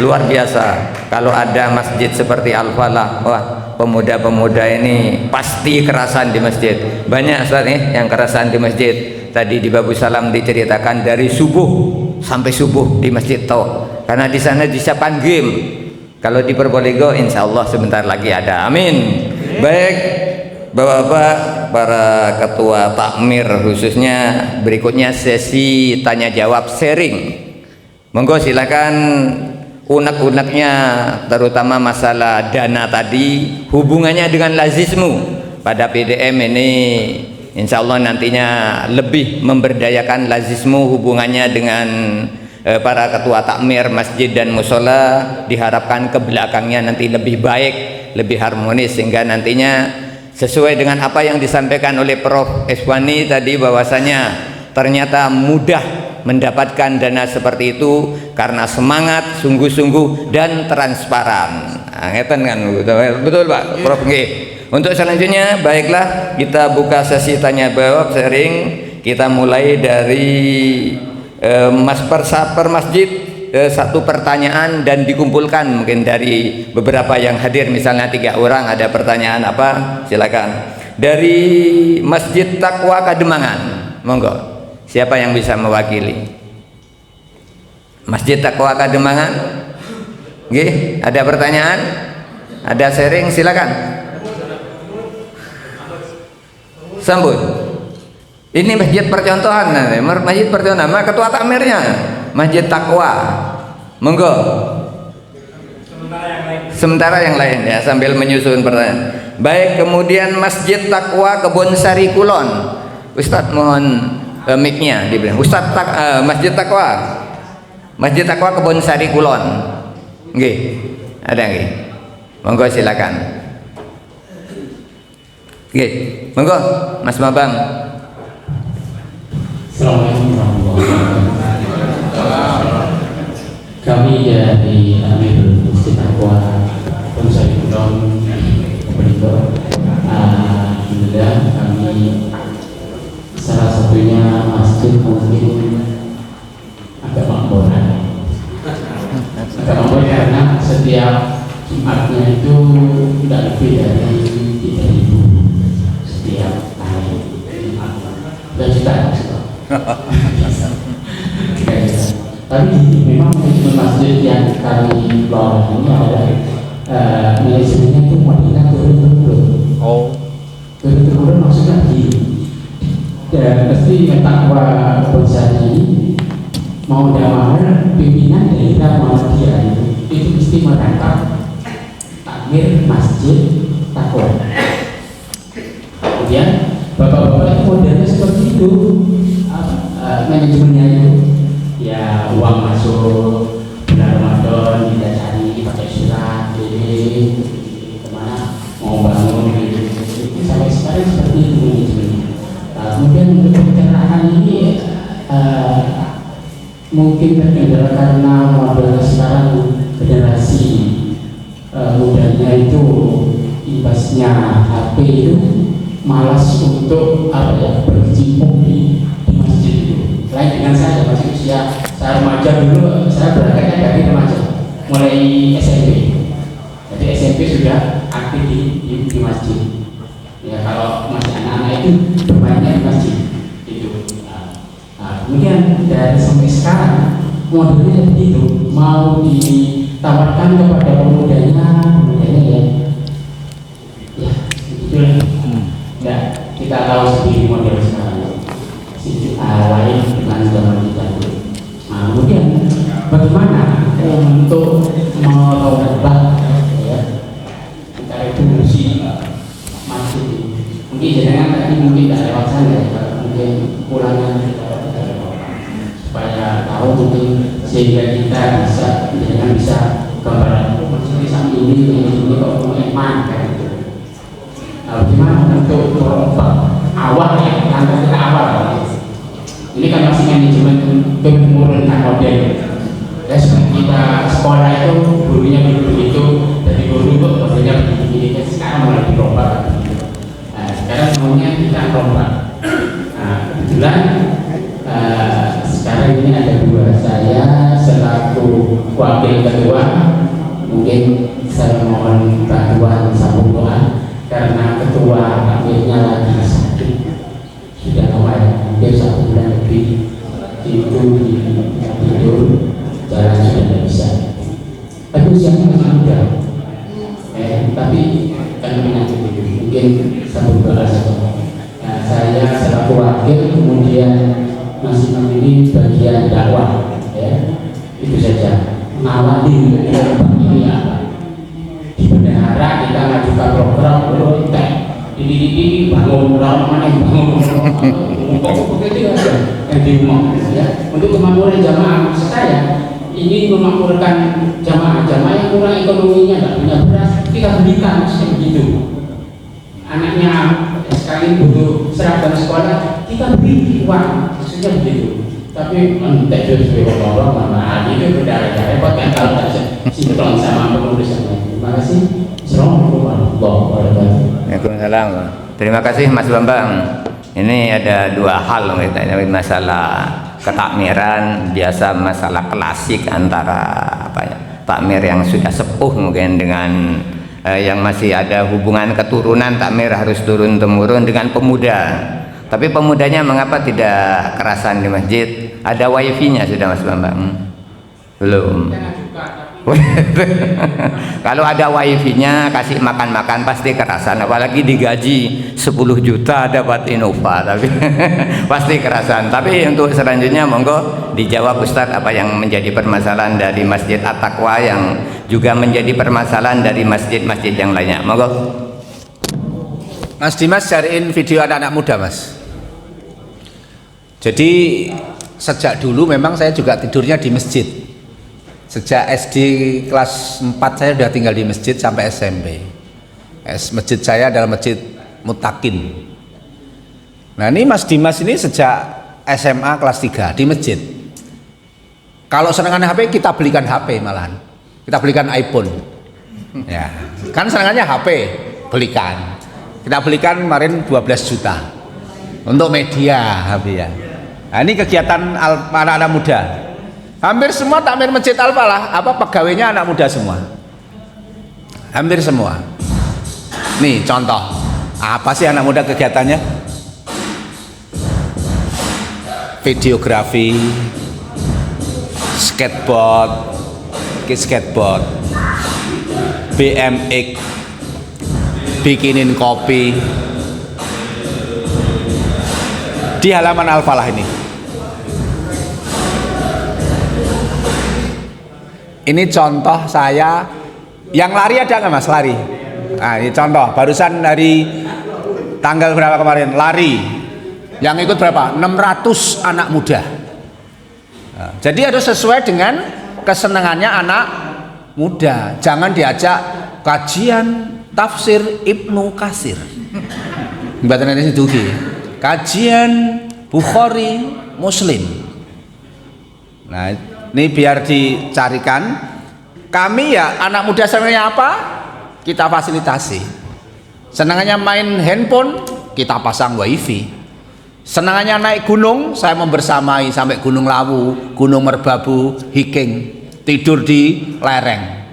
Luar biasa. Kalau ada masjid seperti Al-Falah, wah pemuda-pemuda ini pasti kerasan di masjid. Banyak Ustaz nih yang kerasan di masjid. Tadi di Babu Salam diceritakan dari subuh sampai subuh di Masjid Tauh. Karena di sana disiapkan game. Kalau di Probolinggo insya Allah sebentar lagi ada. Amin. Baik. Bapak-bapak, para ketua takmir khususnya, berikutnya sesi tanya jawab sharing. Monggo silakan unek-uneknya, terutama masalah dana tadi, hubungannya dengan Layismu pada PDM ini. Insya Allah nantinya lebih memberdayakan Layismu hubungannya dengan para ketua takmir masjid dan musola. Diharapkan ke belakangnya nanti lebih baik, lebih harmonis sehingga nantinya sesuai dengan apa yang disampaikan oleh Prof. Eswani tadi, bahwasanya ternyata mudah mendapatkan dana seperti itu karena semangat, sungguh-sungguh dan transparan. Nah, ngeten kan, betul Pak Prof. Untuk selanjutnya, baiklah kita buka sesi tanya jawab sharing. Kita mulai dari Mas Persaper Masjid satu pertanyaan dan dikumpulkan mungkin dari beberapa yang hadir, misalnya 3 orang ada pertanyaan apa, silakan. Dari Masjid Taqwa Kademangan, monggo, siapa yang bisa mewakili Masjid Taqwa Kademangan? Nggih, ada pertanyaan, ada sharing, silakan sambut. Ini masjid percontohan, masjid percontohan, nama ketua takmirnya Masjid Taqwa, monggo. Sementara yang lain ya, sambil menyusun pertanyaan. Baik, kemudian Masjid Taqwa Kebonsari Kulon, Ustadz mohon mic-nya diberi. Ustadz Masjid Taqwa Kebonsari Kulon, nggih, ada nggih? Monggo silakan. Nggih, monggo Mas Bambang. Assalamualaikum warahmatullahi wabarakatuh. Kami dari Amirul Masjid Taqwa Kebonsari Kulon Probolinggo, alhamdulillah kami salah satunya masjid mungkin agak makmur karena setiap Jumatnya itu tidak lebih dari 3.000 setiap hari Jumat. 2 juta. Tapi memang masjid yang kami kelola ini adalah manajemennya itu modelnya turun-turun. Turun-turun maksudnya dan mesti Taqwa Kebonsari ini mau tidak mau pimpinan daerah Muhammadiyah itu mesti merangkap takmir Masjid Taqwa. Kemudian bapak-bapak modelnya seperti itu, manajemennya itu ya uang masuk bulan Ramadan kita cari pakai surat ini kemana mau bangun gitu. Sampai sekarang seperti itu manajemennya. Kemudian untuk pencerahan ini mungkin terkendala karena model sekarang generasi mudanya itu imbasnya HP itu malas untuk berkecimpung di masjid itu. Lain dengan saya masih usia saya remaja dulu, saya berangkatnya dari remaja mulai SMP. Jadi SMP sudah aktif di masjid. Ya kalau masih anak-anak itu bermainnya di masjid itu. Kemudian dari sampai sekarang modelnya seperti itu, mau ditawarkan kepada pemudanya ya itulah. Ya kita tahu sendiri model sekarang lain dengan zaman kita. Kemudian bagaimana untuk merubah ya kita revolusi masjid ini? Mungkin jangan tadi mungkin tidak lewat sana ya, mungkin pulangan supaya tahu mungkin sehingga kita bisa gambaran masjid ini kok iman kan. Bagaimana untuk merubah awal ya, langkah kita awal. Ini kan masih manajemen penurunan model. Ya seperti kita sekolah itu gurunya begitu, dari guru itu modelnya begini. Sekarang mulai dirubah. Sekarang semuanya kita rombak. Kebetulan sekarang ini ada 2, saya selaku wakil ketua, mungkin saya mohon bantuan sambung doa karena ketua akhirnya lagi sakit, sudah hampir 1 bulan lebih, itu tidur, jalan sudah tidak bisa. Tapi usianya masih muda, tapi kan penyakit itu mungkin sambung doa saja. Saya selaku wakil kemudian masih memilih bagian dakwah, ya itu saja. Ngawali ini apa? Di bendahara kita ngajukan program ini bangun mana bangun begitu aja yang diumum ya. Untuk kemakmuran jamaah saya ini memakmurkan jamaah yang kurang ekonominya, nggak punya beras, kita berikan begitu. Anaknya sekali butuh seragam sekolah, kita beri uang, maksudnya begitu. Tapi entek sesuai orang mana itu beda repot kan kalau tidak sinkron sama pengurus. Terima kasih. Assalamualaikum warahmatullahi wabarakatuh. Waalaikumsalam. Terima kasih Mas Bambang. Ini ada 2 hal kita, masalah ketakmiran biasa masalah klasik antara apa ya, takmir yang sudah sepuh mungkin dengan yang masih ada hubungan keturunan, takmir harus turun temurun dengan pemuda. Tapi pemudanya mengapa tidak kerasan di masjid? Ada wifi-nya sudah Mas Bambang? Belum. Kalau ada wifi-nya kasih makan-makan pasti kerasan, apalagi digaji 10 juta dapat Innova, tapi pasti kerasan. Tapi untuk selanjutnya monggo dijawab Ustadz apa yang menjadi permasalahan dari Masjid At-Taqwa yang juga menjadi permasalahan dari masjid-masjid yang lainnya. Monggo. Mas Dimas cariin video anak-anak muda Mas. Jadi sejak dulu memang saya juga tidurnya di masjid. Sejak SD kelas 4 saya sudah tinggal di masjid sampai SMP. Masjid saya adalah Masjid Mutakin. Nah ini Mas Dimas ini sejak SMA kelas 3 di masjid. Kalau senangannya HP kita belikan HP malahan. Kita belikan iPhone. Ya, kan senangannya HP, belikan. Kita belikan kemarin 12 juta untuk media HP ya. Nah, ini kegiatan anak-anak muda. Hampir semua takmir Masjid Al-Falah apa pegawainya anak muda semua. Hampir semua. Nih contoh. Apa sih anak muda kegiatannya? Videografi, skateboard, BMX, bikinin kopi di halaman Al-Falah ini. Ini contoh saya. Yang lari ada nggak Mas? Lari. Nah ini contoh. Barusan dari tanggal berapa kemarin? Lari. Yang ikut berapa? 600 anak muda. Nah, jadi harus sesuai dengan kesenangannya anak muda. Jangan diajak kajian tafsir Ibnu Katsir. Mbak itu kajian Bukhari Muslim. Nah ini biar dicarikan. Kami ya anak muda senangnya apa? Kita fasilitasi. Senangannya main handphone, kita pasang wifi. Senangannya naik gunung, saya membersamai sampai Gunung Lawu, Gunung Merbabu, hiking, tidur di lereng.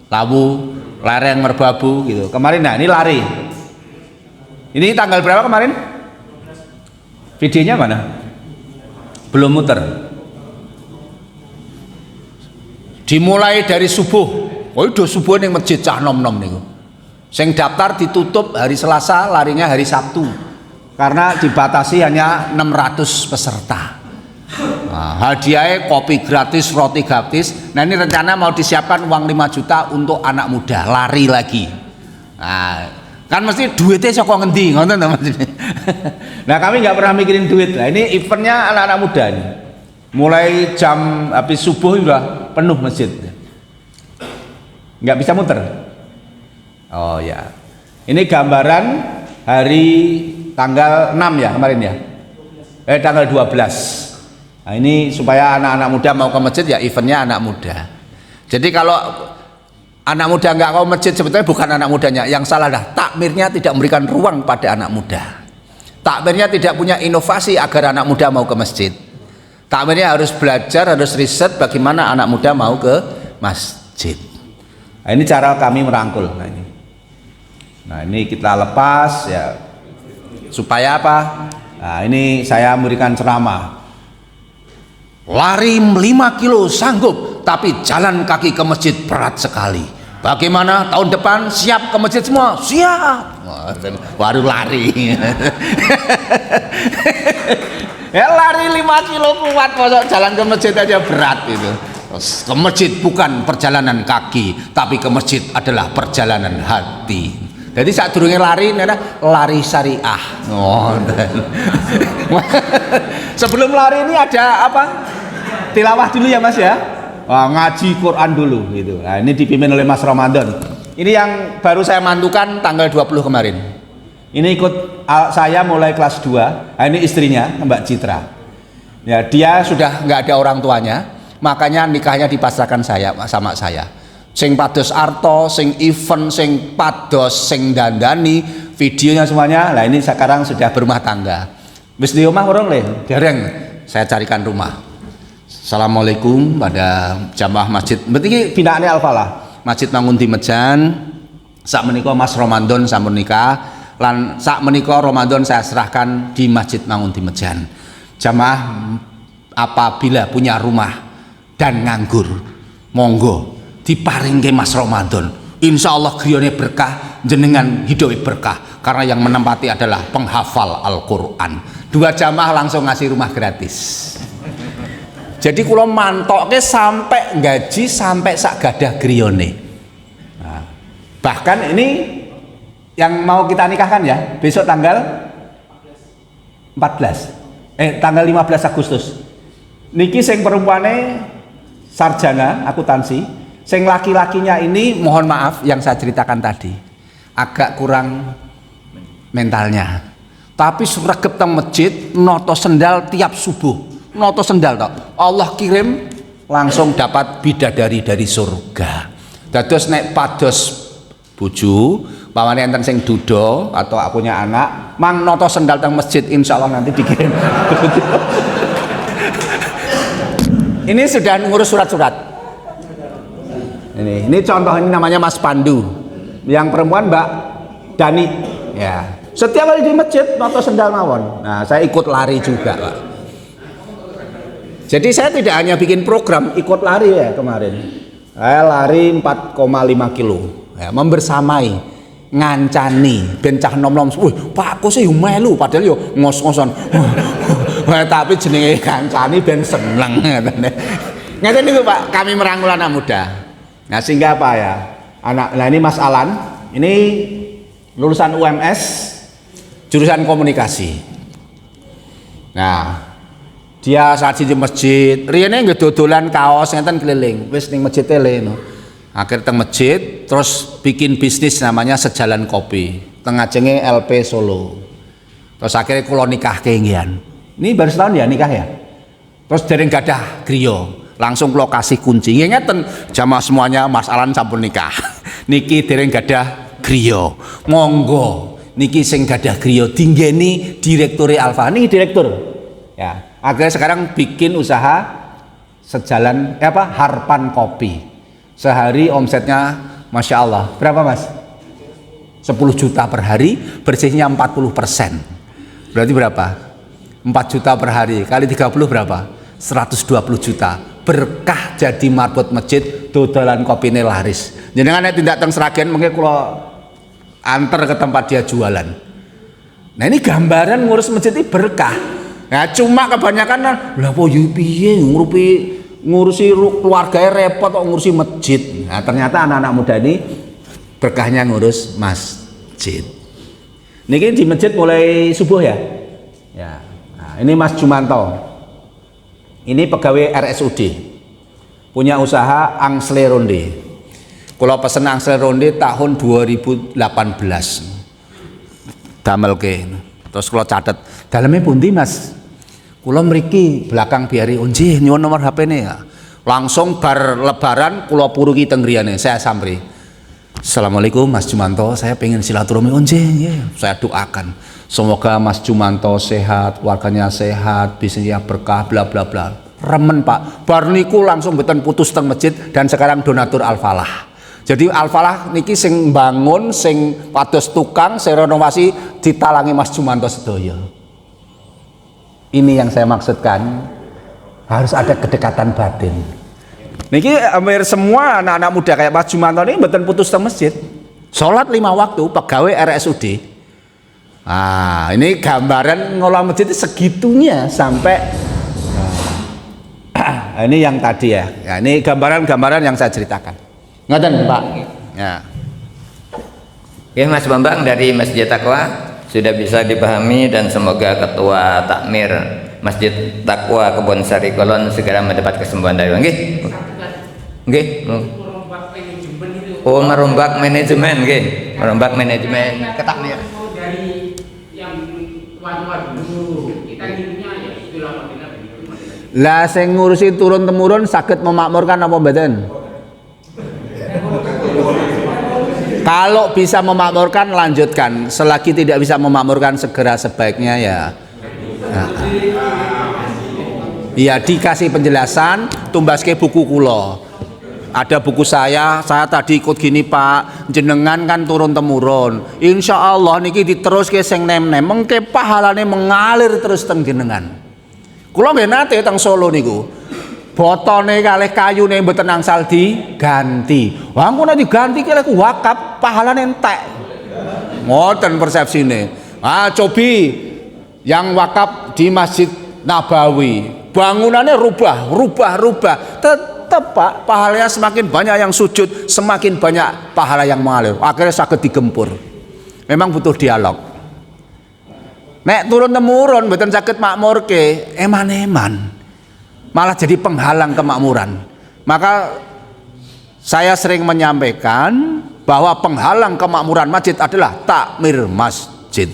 Lawu, lereng Merbabu gitu. Kemarin nah ini lari. Ini tanggal berapa kemarin? Videonya mana? Belum muter. Dimulai dari subuh. Oh itu subuh ning masjid cah nom-nom niku. Sing daftar ditutup hari Selasa, larinya hari Sabtu. Karena dibatasi hanya 600 peserta. Nah, hadiahnya kopi gratis, roti gratis. Nah ini rencana mau disiapkan uang 5 juta untuk anak muda lari lagi. Nah, kan mesti duitnya saka ngendi ngoten to Mas. Nah kami nggak pernah mikirin duit. Nah ini eventnya anak-anak muda nih. Mulai jam habis subuh sudah penuh masjid. Nggak bisa muter. Oh ya. Ini gambaran hari tanggal 6 ya kemarin ya. Tanggal 12. Nah ini supaya anak-anak muda mau ke masjid ya eventnya anak muda. Jadi kalau anak muda nggak ke masjid sebetulnya bukan anak mudanya. Yang salah dah takmirnya tidak memberikan ruang pada anak muda. Takmirnya tidak punya inovasi agar anak muda mau ke masjid. Takmirnya harus belajar, harus riset bagaimana anak muda mau ke masjid. Nah, ini cara kami merangkul. Nah ini kita lepas ya supaya apa? Nah ini saya memberikan ceramah. Lari 5 kilo sanggup, tapi jalan kaki ke masjid berat sekali. Bagaimana tahun depan siap ke masjid semua? Siap. Baru lari. Ya lari 5 kilo kuat, masa jalan ke masjid aja berat itu. Ke masjid bukan perjalanan kaki, tapi ke masjid adalah perjalanan hati. Jadi saat durungnya lari, lari syariah. Oh, sebelum lari ini ada apa? Tilawah dulu ya Mas ya. Wah, ngaji Quran dulu gitu. Nah, ini dipimpin oleh Mas Ramadan. Ini yang baru saya mantukan tanggal 20 kemarin. Ini ikut saya mulai kelas 2. Nah, ini istrinya Mbak Citra. Ya, dia sudah nggak ada orang tuanya, makanya nikahnya dipasrahkan saya sama saya. Sing pados arto, sing event, sing pados, sing dandani, videonya semuanya. Nah, ini sekarang sudah berumah tangga. Wis di omah urung le? Dereng. saya carikan rumah. Assalamualaikum pada jamaah masjid. Berarti binaane Al-Falah. Masjid Manguntimejan. Sak menika Mas Ramadan sampun nikah. Lan sak menika Ramadan saya serahkan di Masjid Manguntimejan. Jamaah apabila punya rumah dan nganggur, monggo diparingke Mas Ramadan. Insya Allah griyane berkah, jenengan hidup berkah. Karena yang menempati adalah penghafal Al-Quran. 2 jamaah langsung ngasih rumah gratis. Jadi kalau mantoknya sampai gaji sampai sak gadah griyone. Nah, bahkan ini yang mau kita nikahkan ya besok tanggal 14, tanggal 15 Agustus. Niki sing perempuane sarjana akuntansi, sing laki-lakinya ini mohon maaf yang saya ceritakan tadi agak kurang mentalnya. Tapi sregep teng masjid noto sendal tiap subuh. Noto sendal tok. Allah kirim langsung dapat bidadari dari surga. Dados nek pados bojo, pamane enten sing duda atau punya anak, mang noto sendal teng masjid insyaallah nanti dikirim. Ini sudah ngurus surat-surat. Ini contoh, ini namanya Mas Pandu. Yang perempuan Mbak Dani. Ya. Setiap kali di masjid noto sendal mawon. Nah, saya ikut lari juga, Pak. Jadi saya tidak hanya bikin program ikut lari ya kemarin. Saya lari 4,5 kilo. Ya, membersamai, ngancani, bencah nom-nom. Wih, Pak kok sih melu padahal yo ngos-ngosan. Tapi jenenge ngancani ben seneng ngene. Ngeten niku Pak, kami merangkul anak muda. Nah, sehingga apa ya? Nah ini Mas Alan, ini lulusan UMS jurusan komunikasi. Nah, dia saat di masjid, riyane nggih dodolan kaos ngeten keliling, wis ning masjid tele no. Akhir teng masjid terus bikin bisnis namanya Sejalan Kopi. Teng ngajenge LP Solo. Terus akhirnya kula nikahke ngian. Ini baru setahun ya nikah ya. Terus dereng gadah griya, langsung kula kasih kunci. Nggih ngeten, jamaah semuanya Mas Alan sampun nikah. Niki dereng gadah griya. Monggo niki sing gadah griya dinggeni direktur Alfa. Niki direktur. Ya. Akhirnya sekarang bikin usaha Sejalan Harpan Kopi. Sehari omsetnya Masya Allah berapa Mas? 10 juta per hari, bersihnya 40%. Berarti berapa? 4 juta per hari kali 30 berapa? 120 juta. Berkah jadi marbot masjid, dodolan kopine laris. Jenengan nek tindak teng Sragen mengke kula anter ke tempat dia jualan. Nah ini gambaran ngurus masjid ini berkah. Nah cuma kebanyakan lah po piye ngurusi keluarganya repot kok ngurusi masjid. Nah ternyata anak-anak muda ini berkahnya ngurus masjid. Niki di masjid mulai subuh ya. Ya. Nah, ini Mas Jumanto. Ini pegawai RSUD. Punya usaha angsle ronde. Kalau pesen angsle ronde tahun 2018. Damelke. Terus kalau catet, dalamnya pundi Mas? Kula mriki belakang biari nggih nyuwun nomor HP-ne ya. Langsung bar lebaran kula puruki teng griyane, saya samri. Assalamualaikum Mas Jumanto, saya pengen silaturahmi nggih. Saya doakan semoga Mas Jumanto sehat, keluarganya sehat, bisnisnya berkah bla bla bla. Remen Pak. Bar niku langsung mboten putus teng masjid dan sekarang donatur Al-Falah. Jadi Al-Falah niki sing bangun, sing pados tukang, sing renovasi ditalangi Mas Jumanto sedaya. Ini yang saya maksudkan, harus ada kedekatan batin. Niki hampir semua anak-anak muda kayak Mas Jumanto ini mboten putus teng masjid. Sholat 5 waktu, pegawai RSUD. Nah, ini gambaran ngolah masjid segitunya sampai ini yang tadi ya. Ya ini gambaran-gambaran yang saya ceritakan. Ngoten, Pak. Ya. Oke, Mas Bambang dari Masjid Taqwa sudah bisa dipahami dan semoga ketua takmir Masjid Taqwa Kebonsari Kolon segera mendapat kesembuhan dari nggih. Nggih. Oh, merombak manajemen nggih. Merombak manajemen ketakmir. Dari yang tua-tua dulu kita hidupnya ya istilah begitu. Lah sing ngurusi turun temurun saged memakmurkan apa mboten? Kalau bisa memakmurkan lanjutkan, selagi tidak bisa memakmurkan segera sebaiknya ya. Nah. Iya, dikasih penjelasan tumbaske buku kula. Ada buku saya tadi ikut gini Pak, jenengan kan turun temurun. Insya Allah niki diteruske sing nem-nem, mengke pahalane mengalir terus teng jenengan. Kula nggih nate teng Solo niku. Botone kalih kayune mboten angsal diganti. Wah engko nek diganti kalih wakaf pahalane entek. Ngoten persepsine. Cobi yang wakaf di Masjid Nabawi, bangunannya rubah. Tetap Pak, pahalanya semakin banyak yang sujud, semakin banyak pahala yang mengalir. Akhirnya saged digempur. Memang butuh dialog. Nek turun temurun mboten saged makmurke, eman-eman. Malah jadi penghalang kemakmuran. Maka saya sering menyampaikan bahwa penghalang kemakmuran masjid adalah takmir masjid.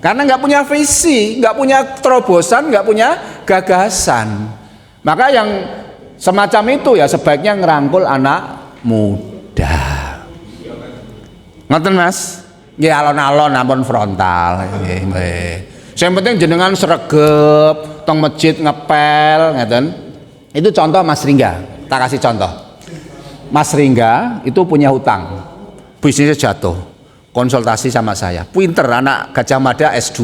Karena nggak punya visi, nggak punya terobosan, nggak punya gagasan. Maka yang semacam itu ya sebaiknya ngerangkul anak muda. Ngoten Mas? Ya alon-alon ampun frontal. Yang penting jenengan sregep, tong masjid ngepel, ngeten. Itu contoh Mas Ringga. Tak kasih contoh. Mas Ringga itu punya hutang, bisnisnya jatuh, konsultasi sama saya. Pinter anak Gajah Mada S2,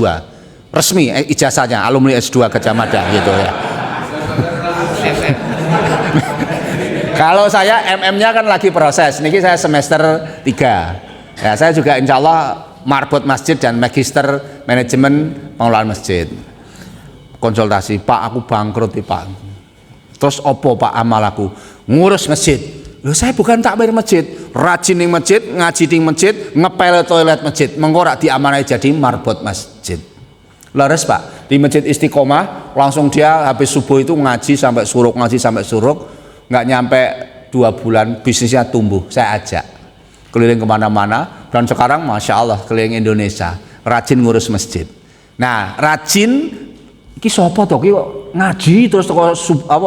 resmi ijazahnya alumni S2 Gajah Mada gitu ya. Kalau saya MM-nya kan lagi proses, niki saya semester 3. Ya, saya juga insya Allah marbot masjid dan magister manajemen pengelolaan masjid. Konsultasi, Pak aku bangkrut nih Pak. Terus opo Pak amal aku? Ngurus masjid. Loh saya bukan takmir masjid, rajin ning masjid, ngaji ning masjid, ngepel toilet masjid, mengkorak diamanai jadi marbot masjid. Leres Pak, di Masjid Istiqomah langsung dia habis subuh itu ngaji sampai suruk, nggak nyampe 2 bulan bisnisnya tumbuh. Saya ajak keliling kemana-mana dan sekarang Masya Allah keliling Indonesia, rajin ngurus masjid. Nah rajin iki sapa to ki ngaji terus teko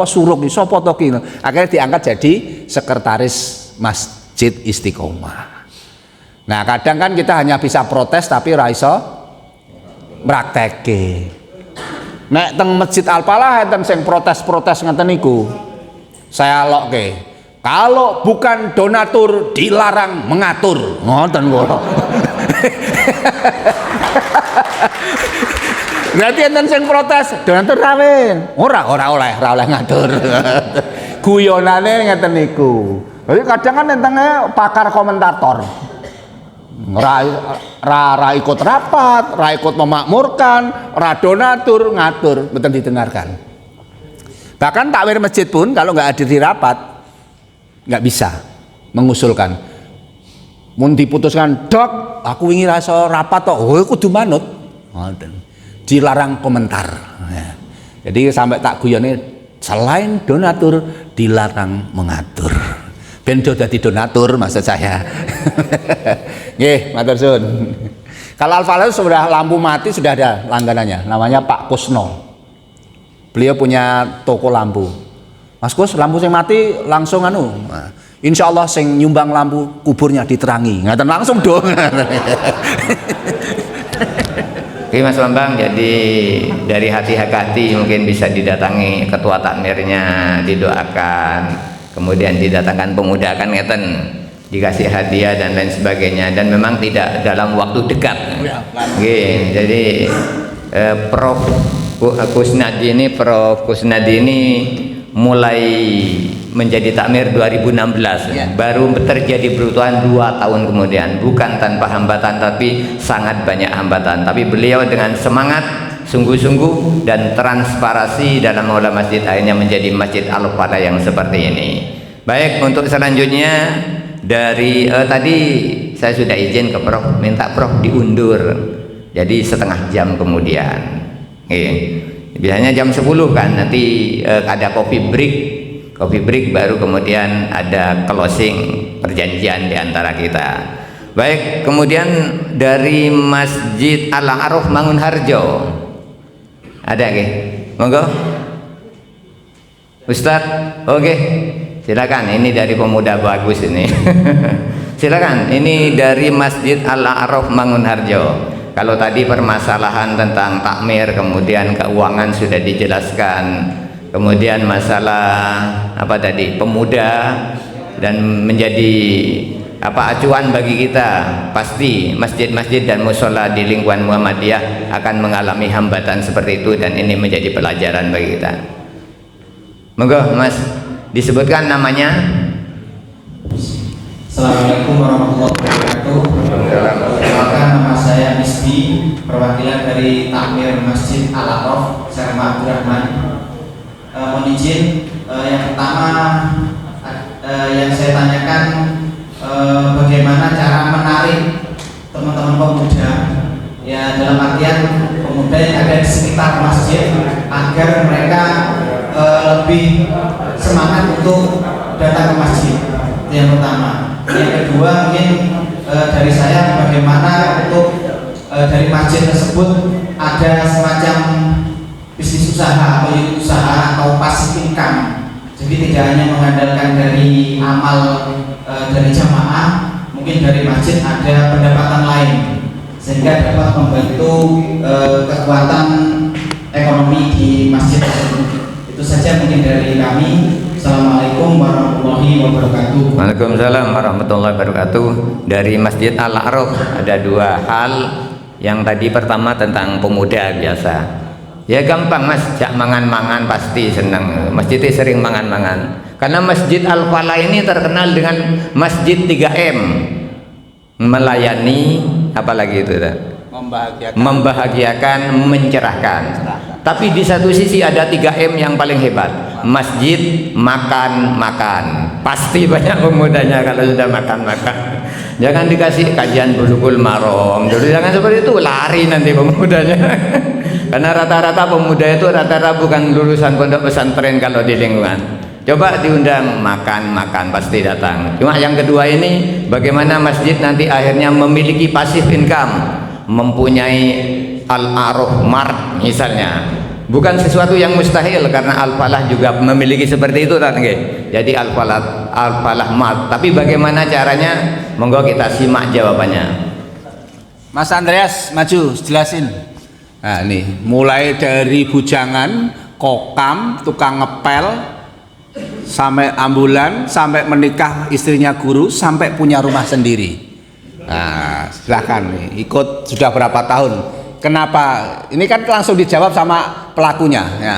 suruk iki sapa to ki. Akhirnya diangkat jadi sekretaris Masjid Istiqomah. Nah kadang kan kita hanya bisa protes tapi ra iso praktekke. Nek teng Masjid Al-Falah enten sing protes-protes ngeten niku. Saya lokke. Kalau bukan donatur dilarang mengatur. Ngoten kula. Berarti enten sing protes, donatur rawin. Ora oleh ngatur. Guyonane ngeten niku. Jadi kadang kan entenge pakar komentator. Ra ikut rapat, ra ikut memakmurkan, ra donatur ngatur, mboten didengarkan. Bahkan takmir masjid pun kalau nggak hadir di rapat nggak bisa mengusulkan. Mun diputuskan, Dok, aku ingin rasa rapat tok. Oh, kudu manut. Dilarang komentar. Jadi sampai tak guyone selain donatur dilarang mengatur. Ben do dadi donatur maksud saya. Nggih, matur suwun. Kalau Al-Falah sudah lampu mati sudah ada langganannya, namanya Pak Kusno. Beliau punya toko lampu. Mas Kus, lampu sing mati langsung anu. Nah, insya Allah sing nyumbang lampu kuburnya diterangi. Ngaten langsung dong. Oke Mas Bambang, jadi dari hati ke hati mungkin bisa didatangi ketua takmirnya, didoakan, kemudian didatangkan pemuda kan ngeten, dikasih hadiah dan lain sebagainya, dan memang tidak dalam waktu dekat. Oke, jadi Prof Kusnadi ini mulai menjadi takmir 2016 baru terjadi perubahan 2 tahun kemudian, bukan tanpa hambatan tapi sangat banyak hambatan, tapi beliau dengan semangat sungguh-sungguh dan transparansi dalam mengelola masjid akhirnya menjadi Masjid Al-Falah yang seperti ini. Baik, untuk selanjutnya dari tadi saya sudah izin ke Prof, minta Prof diundur jadi setengah jam kemudian. Biasanya jam 10 kan, nanti ada coffee break baru kemudian ada closing perjanjian di antara kita. Baik, kemudian dari Masjid Al-Aruf Mangunharjo ada nggih? Monggo Ustadz. Oke, silakan, ini dari pemuda bagus ini. Silakan, ini dari Masjid Al-Aruf Mangunharjo. Kalau tadi permasalahan tentang takmir, kemudian keuangan sudah dijelaskan, kemudian masalah apa tadi, pemuda, dan menjadi acuan bagi kita, pasti masjid-masjid dan musola di lingkungan Muhammadiyah akan mengalami hambatan seperti itu, dan ini menjadi pelajaran bagi kita. Monggo Mas, disebutkan namanya. Assalamualaikum warahmatullahi wabarakatuh. Perkenalkan, nama saya Misdi, perwakilan dari Takmir Masjid Al-A'raf, Serma Abdurrahman. Mohon izin, yang pertama yang saya tanyakan, bagaimana cara menarik teman-teman pemuda, ya dalam artian pemuda yang ada di sekitar masjid, agar mereka lebih semangat untuk datang ke masjid. Itu yang pertama. Yang kedua, mungkin dari saya, bagaimana untuk dari masjid tersebut ada semacam bisnis usaha atau unit usaha atau passive income. Jadi tidak hanya mengandalkan dari amal dari jamaah, mungkin dari masjid ada pendapatan lain, sehingga dapat membantu kekuatan ekonomi di masjid tersebut. Itu saja mungkin dari kami. Assalamualaikum warahmatullahi wabarakatuh. Waalaikumsalam warahmatullahi wabarakatuh. Dari Masjid Al-A'raf ada dua hal. Yang tadi pertama tentang pemuda biasa. Ya gampang Mas, jak mangan-mangan pasti senang. Masjidnya sering mangan-mangan. Karena Masjid Al-Falah ini terkenal dengan Masjid 3M. Melayani, apalagi itu? Membahagiakan, mencerahkan. Tapi di satu sisi ada 3M yang paling hebat. Masjid, makan, makan. Pasti banyak pemudanya kalau sudah makan-makan. Jangan dikasih kajian Bulughul Maram. Jadi jangan seperti itu, lari nanti pemudanya. Karena rata-rata pemuda itu rata-rata bukan lulusan pondok pesantren kalau di lingkungan. Coba diundang makan-makan pasti datang. Cuma yang kedua ini, bagaimana masjid nanti akhirnya memiliki passive income, mempunyai Al-A'raf Mart misalnya. Bukan sesuatu yang mustahil, karena Al-Falah juga memiliki seperti itu kan. Jadi Al-Falah Mart. Tapi bagaimana caranya? Monggo kita simak jawabannya. Mas Andreas, maju jelasin. Nah ini mulai dari bujangan, kokam, tukang ngepel, sampai ambulan, sampai menikah istrinya guru, sampai punya rumah sendiri. Nah silahkan nih, ikut sudah berapa tahun? Kenapa? Ini kan langsung dijawab sama pelakunya ya.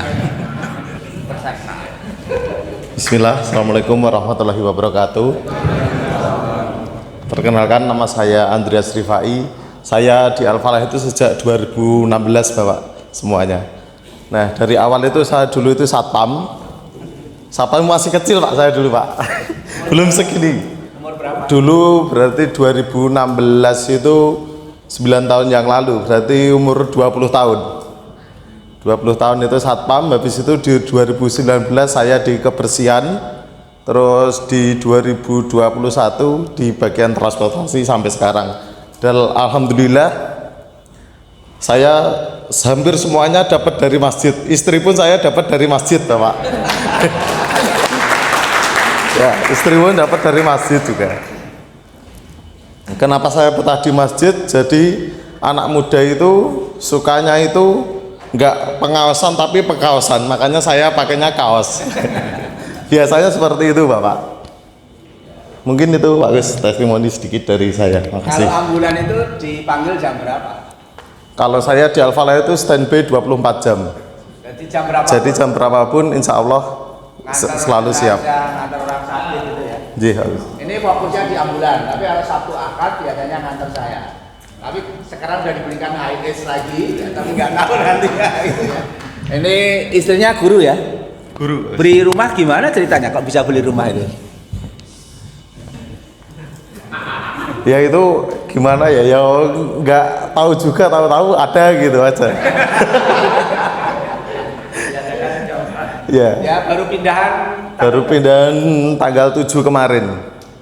Bismillah, Assalamualaikum warahmatullahi wabarakatuh. Perkenalkan, nama saya Andreas Rifai. Saya di Al-Falah itu sejak 2016 Bapak semuanya. Nah dari awal itu saya dulu itu satpam. Satpam masih kecil Pak, saya dulu Pak. Belum segini. Dulu berarti 2016 itu 9 tahun yang lalu, berarti umur 20 tahun. 20 tahun itu satpam, habis itu di 2019 saya di kebersihan, terus di 2021 di bagian transportasi sampai sekarang. Dan alhamdulillah saya hampir semuanya dapat dari masjid. Istri pun saya dapat dari masjid Bapak. Ya, istri pun dapat dari masjid juga. Kenapa saya betah di masjid? Jadi anak muda itu sukanya itu enggak pengawasan tapi pekaosan, makanya saya pakainya kaos. Biasanya seperti itu Bapak. Mungkin itu Pak Gus, testimoni sedikit dari saya. Makasih. Kalau ambulan itu dipanggil jam berapa? Kalau saya di Al-Falah itu standby 24 jam. Jadi jam berapa? Jadi jam berapapun insya Allah selalu siap. Ngantar orang sakit gitu ya. Ini fokusnya di ambulan, tapi kalau Sabtu Akad biasanya ngantar saya. Tapi sekarang udah diberikan HIS lagi, ya, tapi nggak tahu nanti ya, gitu ya. Ini istrinya guru ya? Guru. Beli rumah gimana ceritanya? Kok bisa beli rumah itu? Ya itu gimana ya? Ya nggak tahu juga, tahu-tahu ada gitu aja. Ya. Ya Baru pindahan tanggal 7 kemarin.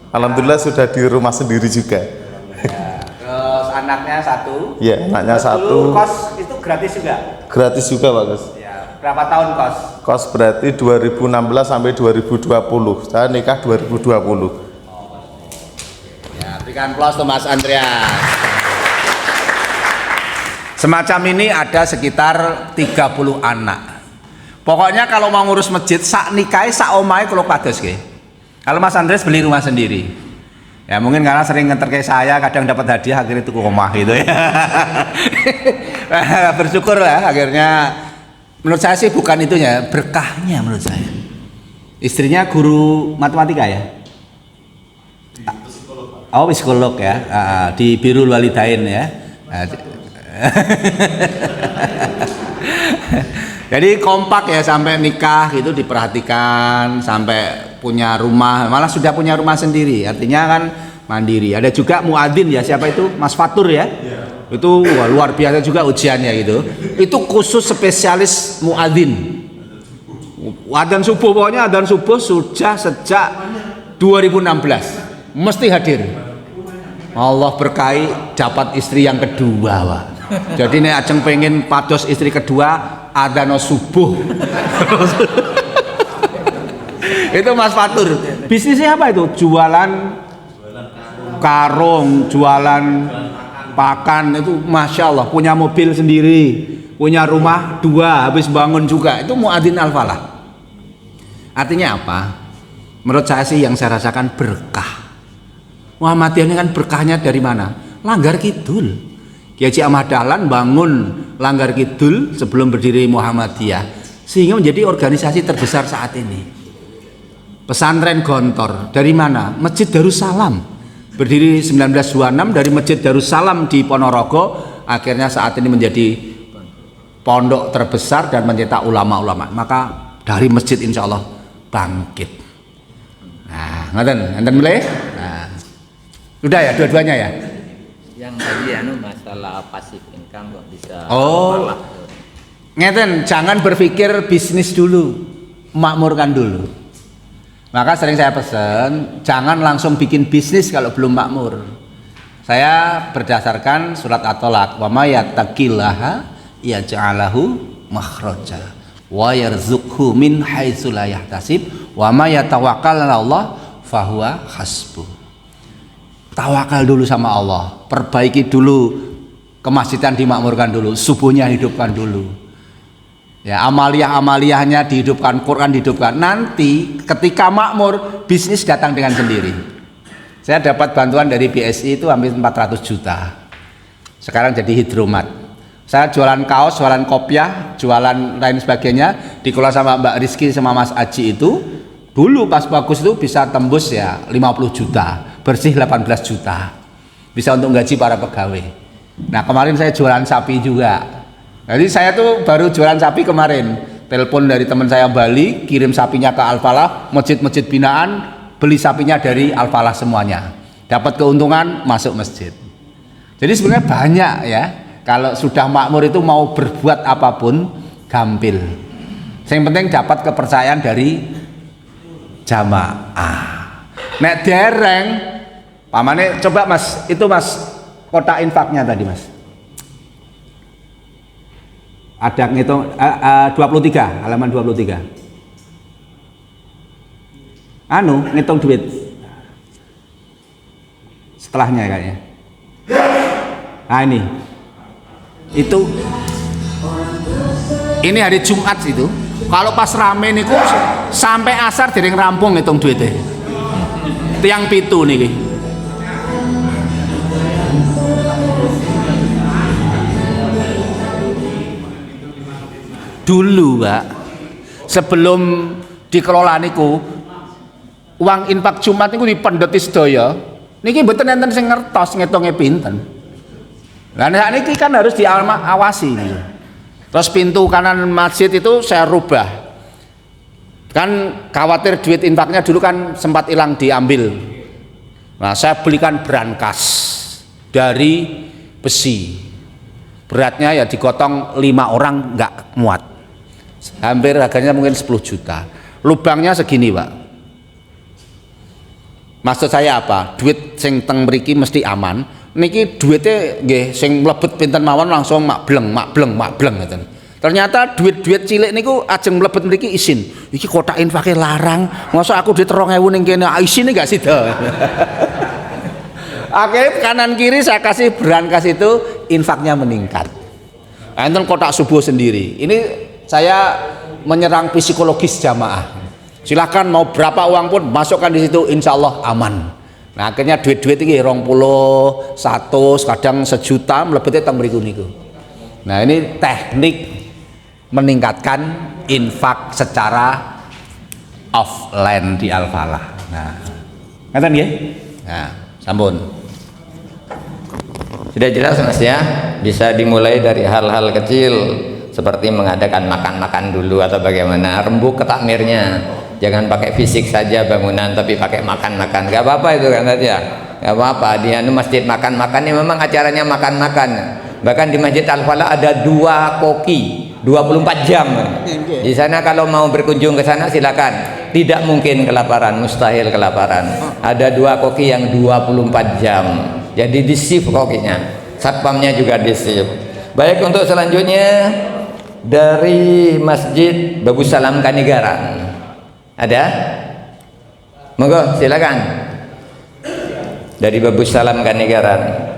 Alhamdulillah sudah di rumah sendiri juga. Ya, terus anaknya satu. Ya, anaknya terus satu. Dulu kos itu gratis juga? Gratis juga Pak Gus. Ya, berapa tahun kos? Kos berarti 2016 sampai 2020. Saya nikah 2020. Ya, berikan aplaus untuk Mas Andreas. Semacam ini ada sekitar 30 anak. Pokoknya kalau mau ngurus masjid, sak nikahi, sak omahe kalau kados nggih. Kalau Mas Andres beli rumah sendiri. Ya mungkin karena sering nganter ke saya, kadang dapat hadiah akhirnya tuku omah gitu ya. Bersyukur lah akhirnya. Menurut saya sih bukan itunya, berkahnya menurut saya. Istrinya guru matematika ya? Oh, psikolog ya, di Birrul Walidain ya. Jadi kompak ya sampai nikah gitu diperhatikan, sampai punya rumah, malah sudah punya rumah sendiri, artinya kan mandiri. Ada juga muadzin ya, siapa itu? Mas Fatur ya. Itu wah, luar biasa juga ujiannya gitu. Itu khusus spesialis muadzin. Adzan subuh, pokoknya adzan subuh sudah sejak 2016 mesti hadir. Allah berkahi dapat istri yang kedua, Pak. Jadi nek ajeng pengen pados istri kedua adzan subuh. Itu Mas Fatur. Bisnisnya apa itu? Jualan karung, jualan pakan, itu Masya Allah, punya mobil sendiri, punya rumah 2, habis bangun juga. Itu muadzin Al-Falah. Artinya apa? Menurut saya sih yang saya rasakan berkah. Muhammadiyah ini kan berkahnya dari mana? Langgar Kidul. Kiai Haji Ahmad Dahlan bangun Langgar Kidul sebelum berdiri Muhammadiyah, sehingga menjadi organisasi terbesar saat ini. Pesantren Gontor dari mana? Masjid Darussalam, berdiri 1926 dari Masjid Darussalam di Ponorogo, akhirnya saat ini menjadi pondok terbesar dan mencetak ulama-ulama. Maka dari masjid insya Allah bangkit. Nah, ngeten mulai. Nah, udah ya dua-duanya ya. Yang tadi masalah pasif income kok bisa. Oh, ngeten, jangan berpikir bisnis dulu, makmurkan dulu. Maka sering saya pesan, jangan langsung bikin bisnis kalau belum makmur. Saya berdasarkan surat At-Tolaq, wa may yattaqillaha yaj'alahu makhraja wa yarzuqhu min haitsu la yahtasib wa may yatawakkal 'ala Allah fahuwa hasbuh. Tawakal dulu sama Allah, perbaiki dulu kemasjidan, dimakmurkan dulu, subuhnya hidupkan dulu. Ya, amaliyah-amaliyahnya dihidupkan, Quran dihidupkan. Nanti ketika makmur, bisnis datang dengan sendiri. Saya dapat bantuan dari BSI itu hampir 400 juta. Sekarang jadi hidromat. Saya jualan kaos, jualan kopiah, jualan lain sebagainya, dikelola sama Mbak Rizky sama Mas Aji itu. Dulu pas bagus itu bisa tembus ya 50 juta, bersih 18 juta. Bisa untuk gaji para pegawai. Nah, kemarin saya jualan sapi juga. Jadi saya tuh baru jualan sapi kemarin, telepon dari teman saya Bali, kirim sapinya ke Al-Falah, masjid-masjid binaan, beli sapinya dari Al-Falah semuanya, dapat keuntungan, masuk masjid. Jadi sebenarnya banyak ya, kalau sudah makmur itu mau berbuat apapun gampil. Yang penting dapat kepercayaan dari jamaah. Nek dereng, pamane coba Mas, itu Mas kotak infaknya tadi Mas. Ada ngitung 23, halaman 23. Ngitung duit. Setelahnya kayaknya. Nah ini. Ini hari Jumat itu. Kalau pas rame niku sampai asar dereng rampung ngitung duitnya. Tiang pitu niki. Dulu Pak, sebelum dikelola niku, uang infak Jumat niku dipendheti sedaya. Niki mboten enten sing ngertos ngitunge pinten. Lah nek niki kan harus diawasi gitu. Terus pintu kanan masjid itu saya rubah. Kan khawatir duit infaknya dulu kan sempat hilang diambil. Nah, saya belikan brankas dari besi. Beratnya ya digotong 5 orang nggak muat. Hampir harganya mungkin 10 juta. Lubangnya segini Pak. Maksud saya apa? Duit sing teng mriki mesti aman. Niki duitnya nggih sing mlebet pinten mawon langsung makbleng ngoten. Ternyata duit-duit cilik niku ajeng mlebet mriki isin. Iki kotak infake larang. Masa aku duit 2000 ning kene isine gak sida. Akhirnya kanan kiri saya kasih brankas itu infaknya meningkat. enten kotak subuh sendiri. Ini saya menyerang psikologis jamaah. Silahkan mau berapa uang pun masukkan di situ, insya Allah aman. Nah akhirnya duit-duit ini 20, 100, kadang sejuta melebetnya teng mriku niku. Nah ini teknik meningkatkan infak secara offline di Al-Falah. Nah, ngeten nggih? Nah, sampun. Sudah jelas Mas ya, bisa dimulai dari hal-hal kecil seperti mengadakan makan-makan dulu atau bagaimana, rembuk ke takmirnya. Jangan pakai fisik saja bangunan tapi pakai makan-makan. Gak apa-apa itu kan saja. Gak apa-apa, dia itu masjid makan-makan ini memang acaranya makan-makan. Bahkan di Masjid Al-Falah ada 2 koki 24 jam. Di sana kalau mau berkunjung ke sana silakan. Tidak mungkin kelaparan, mustahil kelaparan. Ada 2 koki yang 24 jam. Jadi di shift kokinya, satpamnya juga di shift. Baik, untuk selanjutnya dari Masjid Babus Salam Kanigaran. Ada? Monggo silakan. Dari Babus Salam Kanigaran.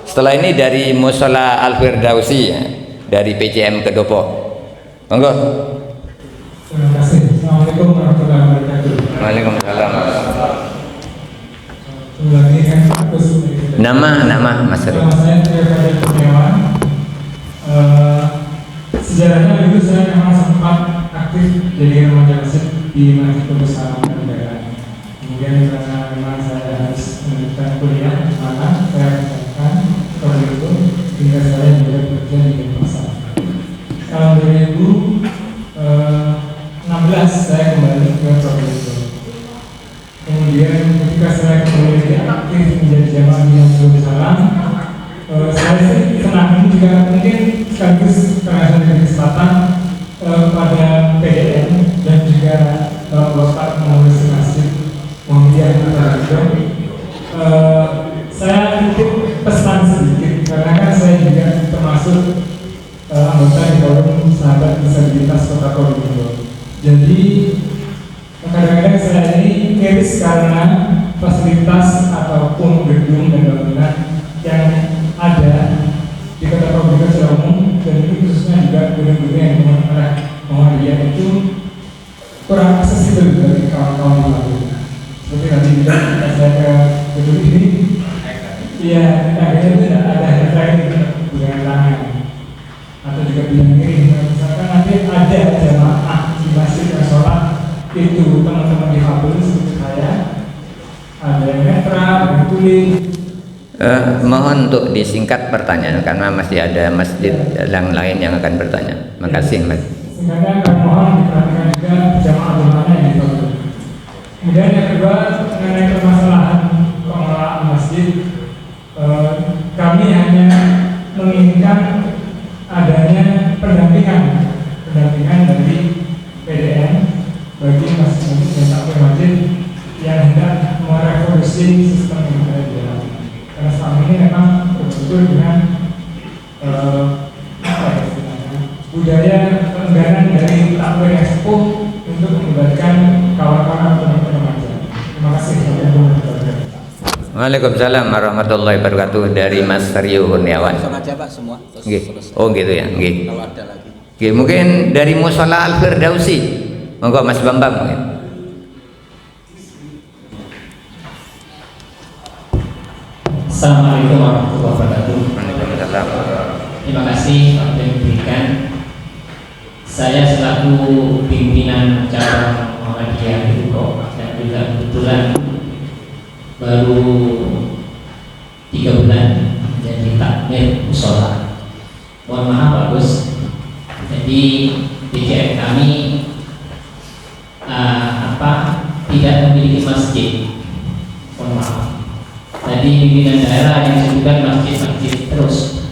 Setelah ini dari Mushola Al-Firdausi ya, dari PCM Kedopo. Monggo. Terima kasih. Assalamualaikum warahmatullahi wabarakatuh. Waalaikumsalam. Lagi kan Nama Mas Eri. Nama saya Triyokadir Kurniawan. Sejarahnya dulu saya memang sempat aktif jadi remaja masjid di Masjid Babus Salam Kanigaran. Kemudian karena memang saya harus melanjutkan kuliah, maka saya katakan seperti itu hingga saya juga bekerja di Denpasar. Tahun 2016 saya kembali ke Probolinggo. Kemudian ketika saya kembali aktif menjadi jamaah di Masjid Babus Salam, saya sih senang juga mungkin sekaligus karena saya diberi kesempatan pada PDN dan juga Bapak Pengurus Masjid Muhammadiyah Kota. Saya titip pesan sedikit karena kan saya juga termasuk anggota di forum sahabat disabilitas Kota Probolinggo. Jadi kadang-kadang saya ini miris karena fasilitas ataupun gedung dan bangunan yang ada di Kota Probolinggo secara umum, dan itu khususnya juga gedung-gedung yang mengenai Muhammadiyah itu kurang aksesibel bagi kawan-kawan di Probolinggo. Seperti tadi juga saya ke gedung ini, ya akhirnya tidak ada lain dengan tangan atau juga bilang kiri. Misalkan nanti ada jamaah di masjid yang sholat itu teman-teman difabel seperti saya, ada yang netra, ada yang tuli. Mohon untuk disingkat pertanyaan karena masih ada masjid yang lain yang akan bertanya. Makasih Mas. Sehingga kami mohon diperhatikan juga jamaah-jamaahnya yang difabel. Kemudian yang kedua mengenai permasalahan pengelolaan masjid, kami hanya menginginkan adanya pendampingan dari PDN bagi masjid dan takmir masjid yang hendak merevolusi sistem yang ada di dalam. Karena selama ini memang betul dengan budaya keengganan dari takmir expo untuk melibatkan kawan-kawan atau remaja. Terima kasih. Waalaikumsalam warahmatullahi wabarakatuh. Dari Mas Rio Kurniawan. Aja Pak semua. Oh gitu ya. Kalau ada lagi. Mungkin dari Mushola Al-Firdausi. Monggo Mas Bambang mungkin. Assalamualaikum warahmatullahi wabarakatuh. Waalaikumsalam. Terima kasih waktu yang diberikan. Saya selaku pimpinan cabang Muhammadiyah Bintang dan juga kebetulan baru 3 bulan menjadi takmir mushola. Mohon maaf Pak Gus. Jadi PCM kami tidak memiliki masjid. Mohon maaf. Tadi pimpinan daerah yang disebutkan masjid-masjid terus,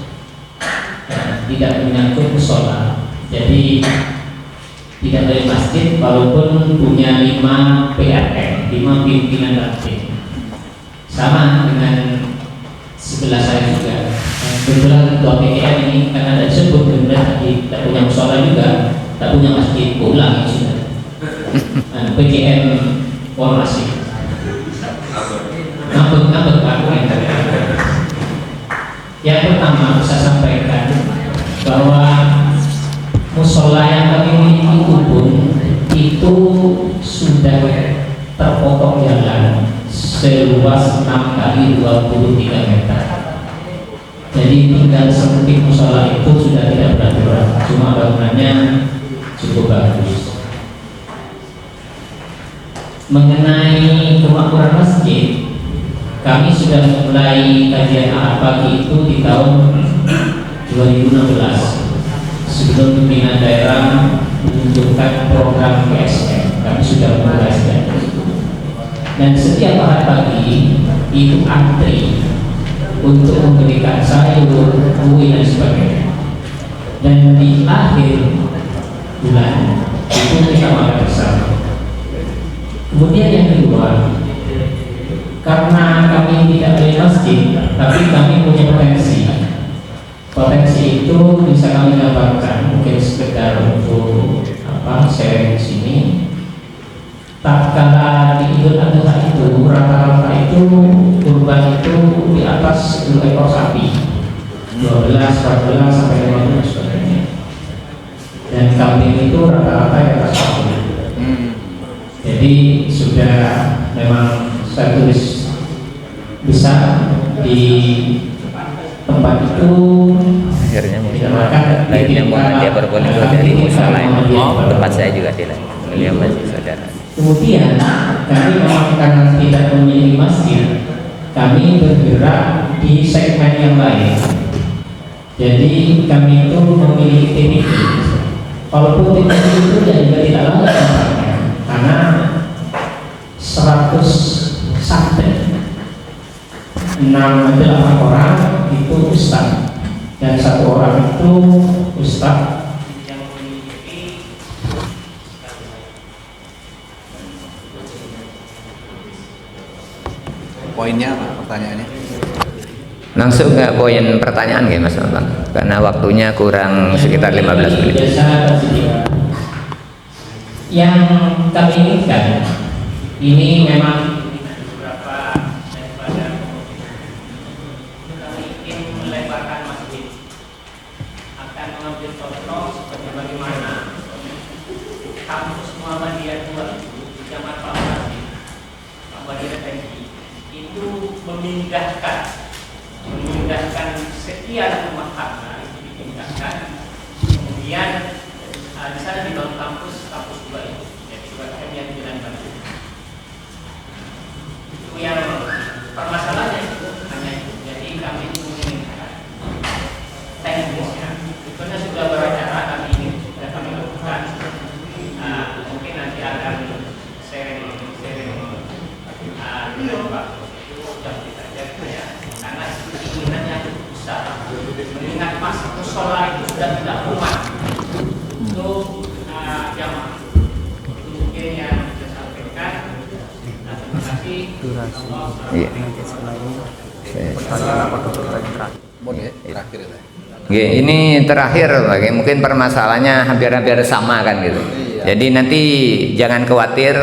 tidak menyangkut mushola. Jadi tidak dari masjid walaupun punya 5 PRM, 5 pimpinan ranting. Sama dengan sebelah saya juga. Kebetulan ketua PKM ini karena ada disebut benar tadi tak punya mushola juga, tak punya masjid, pulang ya sudah. PKM formasi. Ngambek Pak. Yang pertama saya sampaikan bahwa musola yang kami miliki pun itu sudah terpotong jalan seluas 6 kali 23 meter. Jadi tinggal sempit musola itu sudah tidak beraturan, cuma bangunannya cukup bagus. Mengenai kemakmuran masjid, kami sudah mulai kajian ahad pagi itu di tahun 2016 sebelum pimpinan daerah menunjukkan program PSM. Kami sudah mulai dan setiap ahad pagi itu antri untuk memberikan sayur, kue dan sebagainya. Dan di akhir bulan itu kita makan bersama. Kemudian yang kedua, karena kami tidak punya masjid, tapi kami punya potensi. Potensi itu bisa kami gambarkan, mungkin sekedar untuk sharing di sini. Tatkala di Idul Adha itu rata-rata itu kurban itu di atas 10 ekor sapi, 12, 14 sampai 15 sebagainya. Dan kambing itu rata-rata di atas 40. Jadi sudah memang saya tulis bisa di tempat itu. Akhirnya Muhammadiyah Probolinggo dari musola tempat saya juga tidak. Beliau masih saudara. Kemudian kami memang karena tidak memiliki masjid, kami bergerak di segmen yang lain. Jadi kami itu memiliki TPI. Walaupun TPI itu juga tidak lama karena 100 santri, 6-8 orang itu ustaz dan 1 orang itu ustaz. Poinnya apa pertanyaannya? Langsung ke poin pertanyaan ya Mas Bang, karena waktunya kurang sekitar 15 menit. Yang kami inginkan ini memang beberapa daripada kami ingin melebarkan masjid, akan mengambil contoh seperti bagaimana kampus Muhammadiyah 2 di Jaman Pak Muhammadiyah TNI itu memindahkan sekian rumah tangga itu dipindahkan, kemudian di sana di dalam kampus 2 itu, jadi UMM yang Jalan Batu. Itu yang permasalahannya itu hanya itu. Jadi kami menginginkan teknisnya, itu sudah beracara kami ini sudah kami lakukan. Mungkin nanti akan sharing di Pak. Karena keinginannya besar, mengingat masa musola itu sudah tidak kuat untuk jamaah. Mungkin yang saya sampaikan. Terima kasih. Iya. Terakhir ya. Oke, ini terakhir, mungkin permasalahannya hampir-hampir sama kan gitu. Jadi nanti jangan khawatir,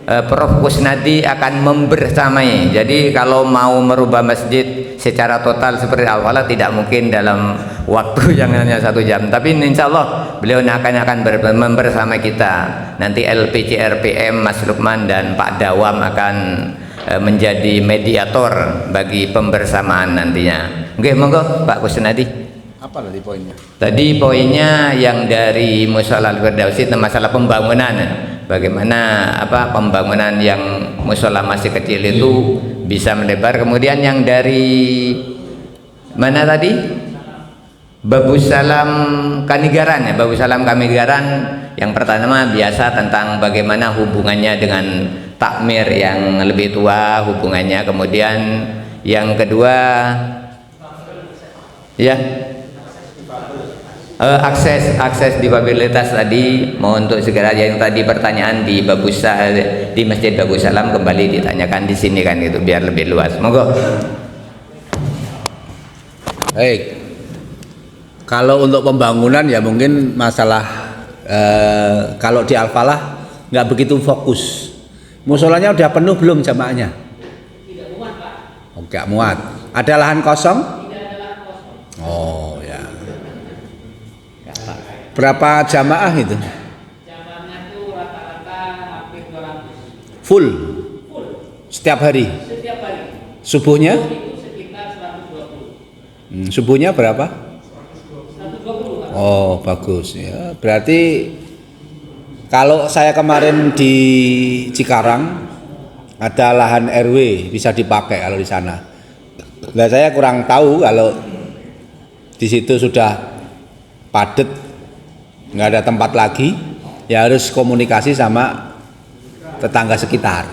Prof. Kusnadi akan membersamai. Jadi kalau mau merubah masjid secara total seperti Al-Falah tidak mungkin dalam waktu yang hanya 1 jam. Tapi insya Allah beliau akan membersamai kita. Nanti LPC RPM Mas Lukman dan Pak Dawam akan menjadi mediator bagi pembersamaan nantinya. Oke, monggo Pak Kusnadi. Apa tadi poinnya? Tadi poinnya yang dari Mushola Al-Firdausi tentang masalah pembangunan. Bagaimana pembangunan yang musola masih kecil itu bisa melebar. Kemudian yang dari mana tadi? Babu Salam Kanigaran ya, Babu Salam Kanigaran. Yang pertama biasa tentang bagaimana hubungannya dengan takmir yang lebih tua, hubungannya. Kemudian yang kedua ya, akses difabilitas tadi, mau untuk segera yang tadi pertanyaan di di Masjid Babu Salam kembali ditanyakan di sini kan gitu biar lebih luas. Monggo. Baik. Kalau untuk pembangunan ya mungkin masalah kalau di Al-Falah nggak begitu fokus. Musolanya udah penuh belum jamaahnya? Tidak muat, Pak. Oh, nggak muat. Ada lahan kosong? Tidak ada lahan kosong. Oh ya. Berapa jamaah itu? Jamaahnya tuh rata-rata hampir 200. Full? Setiap hari? Setiap hari. Subuhnya? Itu sekitar 120. Subuhnya berapa? 120. Oh, bagus ya. Berarti kalau saya kemarin di Cikarang ada lahan RW bisa dipakai kalau di sana. Nah, saya kurang tahu kalau di situ sudah padat, nggak ada tempat lagi, ya harus komunikasi sama tetangga sekitar.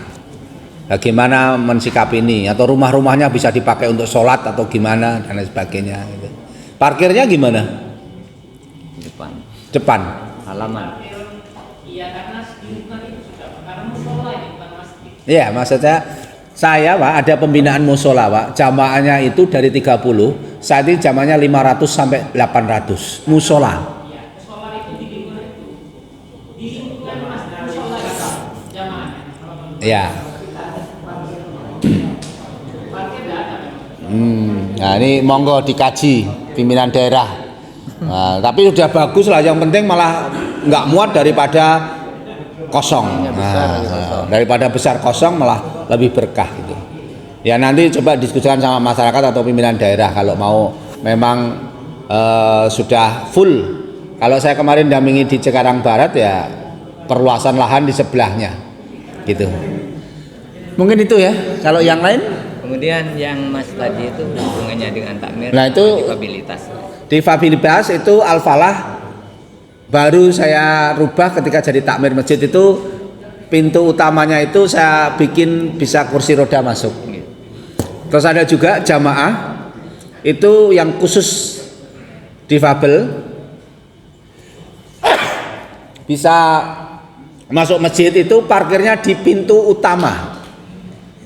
Bagaimana mensikapi ini? Atau rumah-rumahnya bisa dipakai untuk sholat atau gimana dan lain sebagainya. Gitu. Parkirnya gimana? Depan. Halaman. Iya, karena lingkungan itu sudah karena musola ini bukan masjid. Iya, maksudnya saya Pak ada pembinaan musola Pak. Jamaahnya itu dari 30, saat ini jamaahnya 500 sampai 800 musola. Iya, musola itu di lingkungan itu. Di lingkungan masjid musola itu jamaahnya. Iya. Nah ini monggo dikaji pimpinan daerah. Nah, tapi sudah bagus lah. Yang penting malah nggak muat daripada kosong. Daripada besar kosong malah lebih berkah gitu. Ya nanti coba diskusikan sama masyarakat atau pimpinan daerah kalau mau memang sudah full. Kalau saya kemarin dampingi di Cikarang Barat ya perluasan lahan di sebelahnya gitu. Mungkin itu ya. Kalau yang lain? Kemudian yang Mas tadi itu hubungannya dengan takmir, nah itu difabilitas. Difabilitas itu Al-Falah baru saya rubah ketika jadi takmir masjid itu, pintu utamanya itu saya bikin bisa kursi roda masuk. Terus ada juga jamaah itu yang khusus difabel bisa masuk masjid itu parkirnya di pintu utama.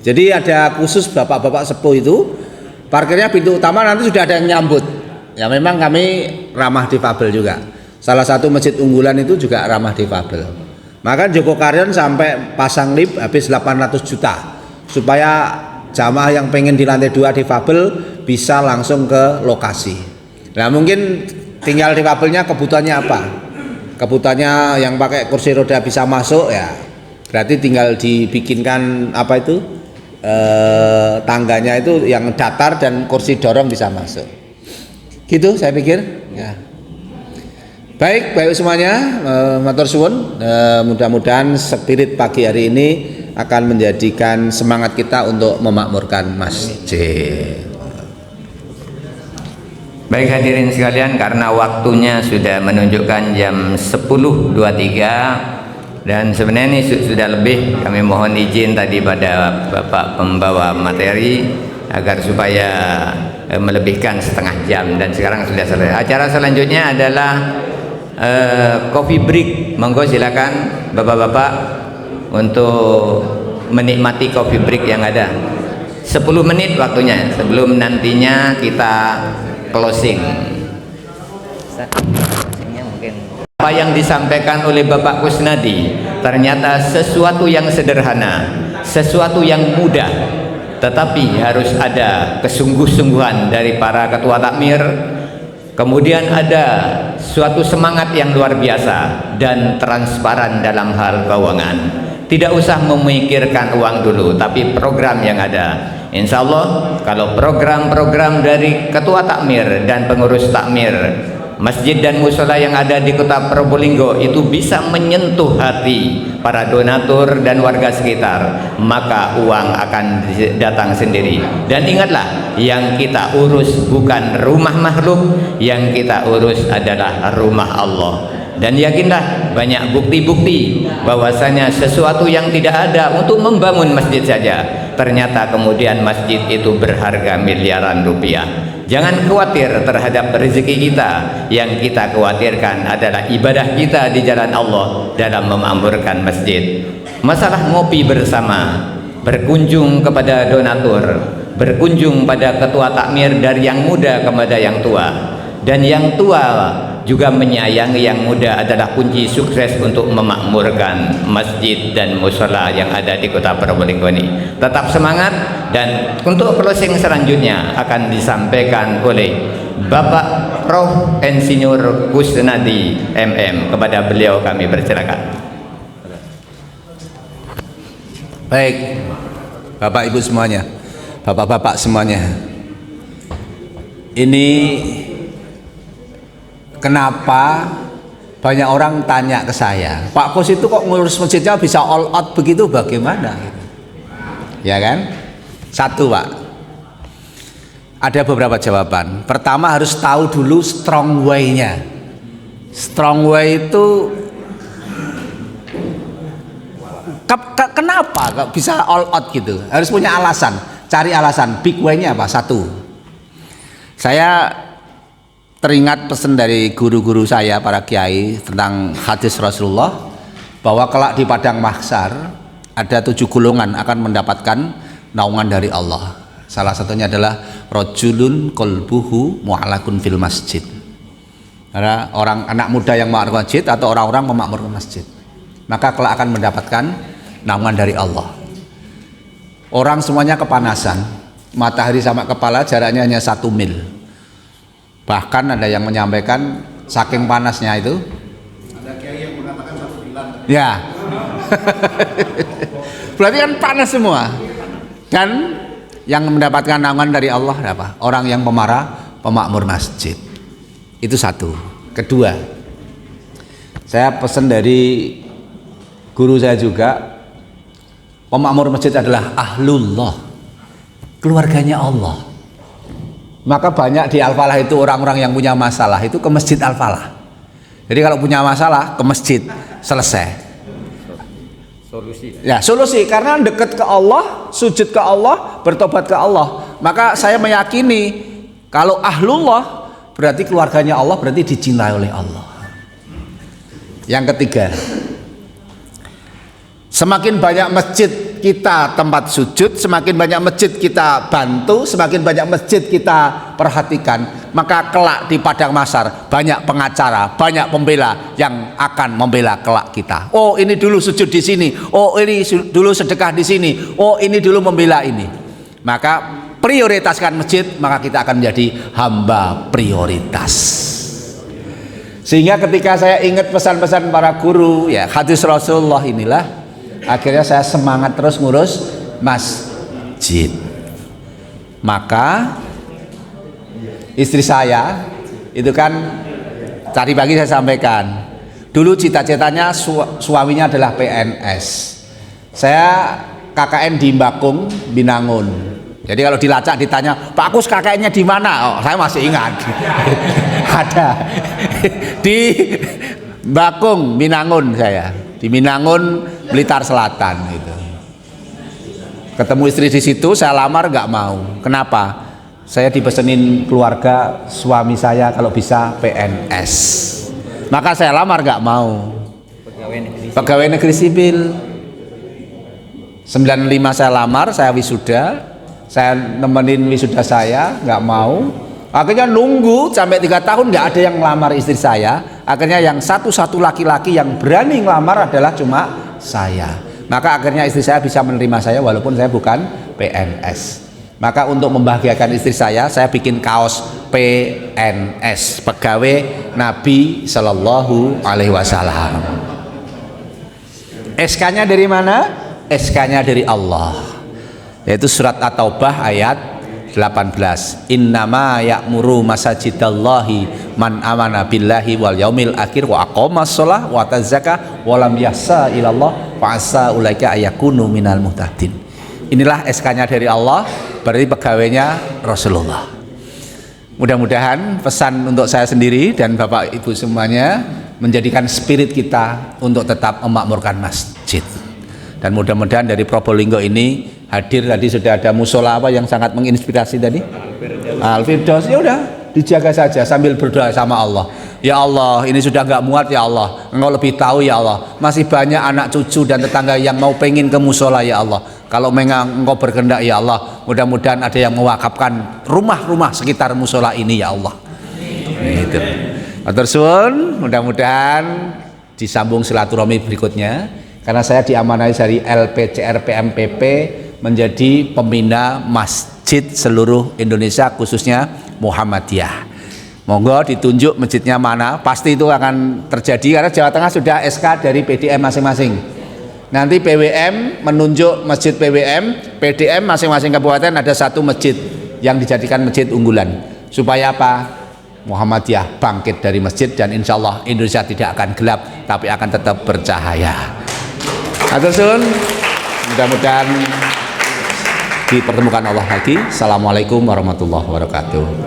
Jadi ada khusus bapak-bapak sepuh itu parkirnya pintu utama, nanti sudah ada yang nyambut. Ya memang kami ramah difabel juga. Salah satu masjid unggulan itu juga ramah difabel. Maka Joko Karyon sampai pasang lift habis 800 juta supaya jamaah yang pengen di lantai 2 difabel bisa langsung ke lokasi. Nah mungkin tinggal difabelnya kebutuhannya apa? Kebutuhannya yang pakai kursi roda bisa masuk ya. Berarti tinggal dibikinkan apa itu? Tangganya itu yang datar dan kursi dorong bisa masuk. Gitu saya pikir ya. Baik semuanya, matur suwun. Mudah-mudahan spirit pagi hari ini akan menjadikan semangat kita untuk memakmurkan masjid. Baik hadirin sekalian, karena waktunya sudah menunjukkan jam 10.23 dan sebenarnya ini sudah lebih, kami mohon izin tadi pada Bapak pembawa materi agar supaya melebihkan setengah jam, dan sekarang sudah selesai. Acara selanjutnya adalah coffee break. Monggo silakan Bapak-bapak untuk menikmati coffee break yang ada. 10 menit waktunya sebelum nantinya kita closing. Apa yang disampaikan oleh Bapak Kusnadi ternyata sesuatu yang sederhana, sesuatu yang mudah, tetapi harus ada kesungguh-sungguhan dari para ketua takmir. Kemudian ada suatu semangat yang luar biasa dan transparan dalam hal keuangan. Tidak usah memikirkan uang dulu, tapi program yang ada. Insya Allah kalau program-program dari ketua takmir dan pengurus takmir masjid dan musola yang ada di kota Probolinggo itu bisa menyentuh hati para donatur dan warga sekitar, maka uang akan datang sendiri. Dan ingatlah, yang kita urus bukan rumah makhluk, yang kita urus adalah rumah Allah. Dan yakinlah, banyak bukti-bukti bahwasanya sesuatu yang tidak ada untuk membangun masjid saja, ternyata kemudian masjid itu berharga miliaran rupiah. Jangan khawatir terhadap rezeki kita, yang kita khawatirkan adalah ibadah kita di jalan Allah dalam memakmurkan masjid. Masalah ngopi bersama, berkunjung kepada donatur, berkunjung pada ketua takmir dari yang muda kepada yang tua, dan yang tua juga menyayangi yang muda adalah kunci sukses untuk memakmurkan masjid dan musola yang ada di Kota Probolinggo ini. Tetap semangat, dan untuk closing selanjutnya akan disampaikan oleh Bapak Prof. Insinyur Kusnadi MM. Kepada beliau kami persilakan. Baik, Bapak Ibu semuanya, Bapak-bapak semuanya, ini kenapa banyak orang tanya ke saya, Pak Kus itu kok ngurus masjidnya bisa all out begitu, bagaimana? Ya kan? Satu, Pak, ada beberapa jawaban. Pertama, harus tahu dulu strong way-nya. Strong way itu kenapa kok bisa all out gitu? Harus punya alasan. Cari alasan. Big way-nya apa? Satu, saya teringat pesan dari guru-guru saya, para kiai, tentang hadis Rasulullah, bahwa kelak di padang mahsyar ada 7 golongan akan mendapatkan naungan dari Allah. Salah satunya adalah rajulun qalbuhu mu'allaqun fil masjid. Ada orang, anak muda yang memakmurkan masjid atau orang-orang memakmurkan masjid, maka kelak akan mendapatkan naungan dari Allah. Orang semuanya kepanasan, matahari sama kepala jaraknya hanya 1 mil. Bahkan ada yang menyampaikan saking panasnya itu, ada kiai yang mengatakan 1 bulan. Ya. Berarti kan panas semua. Kan yang mendapatkan naungan dari Allah apa? Orang yang pemakmur masjid. Itu satu. Kedua, saya pesan dari guru saya juga, pemakmur masjid adalah ahlullah, keluarganya Allah. Maka banyak di Al-Falah itu orang-orang yang punya masalah itu ke masjid Al-Falah. Jadi kalau punya masalah ke masjid, selesai. Solusi. Ya, solusi, karena dekat ke Allah, sujud ke Allah, bertobat ke Allah. Maka saya meyakini kalau ahlullah berarti keluarganya Allah, berarti dicintai oleh Allah. Yang ketiga, semakin banyak masjid kita tempat sujud, semakin banyak masjid kita bantu, semakin banyak masjid kita perhatikan, maka kelak di padang mahsyar banyak pengacara, banyak pembela yang akan membela kelak kita. Oh, ini dulu sujud di sini, oh ini dulu sedekah di sini, oh ini dulu membela ini. Maka prioritaskan masjid, maka kita akan menjadi hamba prioritas. Sehingga ketika saya ingat pesan-pesan para guru, ya hadis Rasulullah inilah, akhirnya saya semangat terus ngurus masjid. Maka istri saya itu kan tadi pagi saya sampaikan, dulu cita-citanya suaminya adalah PNS. Saya KKN di Bakung, Binangun. Jadi kalau dilacak ditanya, Pak Kus KKN-nya di mana? Oh, saya masih ingat. Ada di Bakung, Binangun saya. Di Binangun, Blitar Selatan gitu. Ketemu istri di situ, saya lamar nggak mau. Kenapa? Saya dipesenin keluarga suami saya kalau bisa PNS. Maka saya lamar nggak mau. Pegawai negeri sipil. 95 saya lamar, saya wisuda. Saya nemenin wisuda saya, nggak mau. Akhirnya nunggu sampai 3 tahun nggak ada yang ngelamar istri saya. Akhirnya yang satu-satu laki-laki yang berani ngelamar adalah cuma saya. Maka akhirnya istri saya bisa menerima saya walaupun saya bukan PNS. Maka untuk membahagiakan istri saya bikin kaos PNS, Pegawai Nabi Sallallahu Alaihi Wasallam. SK-nya dari mana? SK-nya dari Allah. Yaitu surat At-Taubah ayat 18. Innama ya'muru masajidallahi man amana billahi wal yaumil akhir wa aqamas shalah wa tazakah wa lam yahsa ilallah fa asa ulaika ayakunu minal muhtadin. Inilah SK-nya dari Allah, berarti pegawainya Rasulullah. Mudah-mudahan pesan untuk saya sendiri dan Bapak Ibu semuanya menjadikan spirit kita untuk tetap memakmurkan masjid. Dan mudah-mudahan dari Probolinggo ini hadir, tadi sudah ada musola apa yang sangat menginspirasi tadi? Al-Firdaus. Ya udah, dijaga saja sambil berdoa sama Allah. Ya Allah, ini sudah nggak muat ya Allah. Engkau lebih tahu ya Allah. Masih banyak anak cucu dan tetangga yang mau pengen ke musola ya Allah. Kalau memang Engkau berkehendak ya Allah, mudah-mudahan ada yang mewakafkan rumah-rumah sekitar musola ini ya Allah. itu. Matur suwun, mudah-mudahan disambung silaturahmi berikutnya karena saya diamanai dari LPCR PMPP menjadi pembina masjid seluruh Indonesia khususnya Muhammadiyah. Monggo ditunjuk masjidnya mana, pasti itu akan terjadi karena Jawa Tengah sudah SK dari PDM masing-masing. Nanti PWM menunjuk masjid PWM, PDM masing-masing kabupaten ada satu masjid yang dijadikan masjid unggulan. Supaya apa? Muhammadiyah bangkit dari masjid dan insya Allah Indonesia tidak akan gelap tapi akan tetap bercahaya. Atur suwun, mudah-mudahan dipertemukan Allah lagi. Assalamualaikum warahmatullahi wabarakatuh.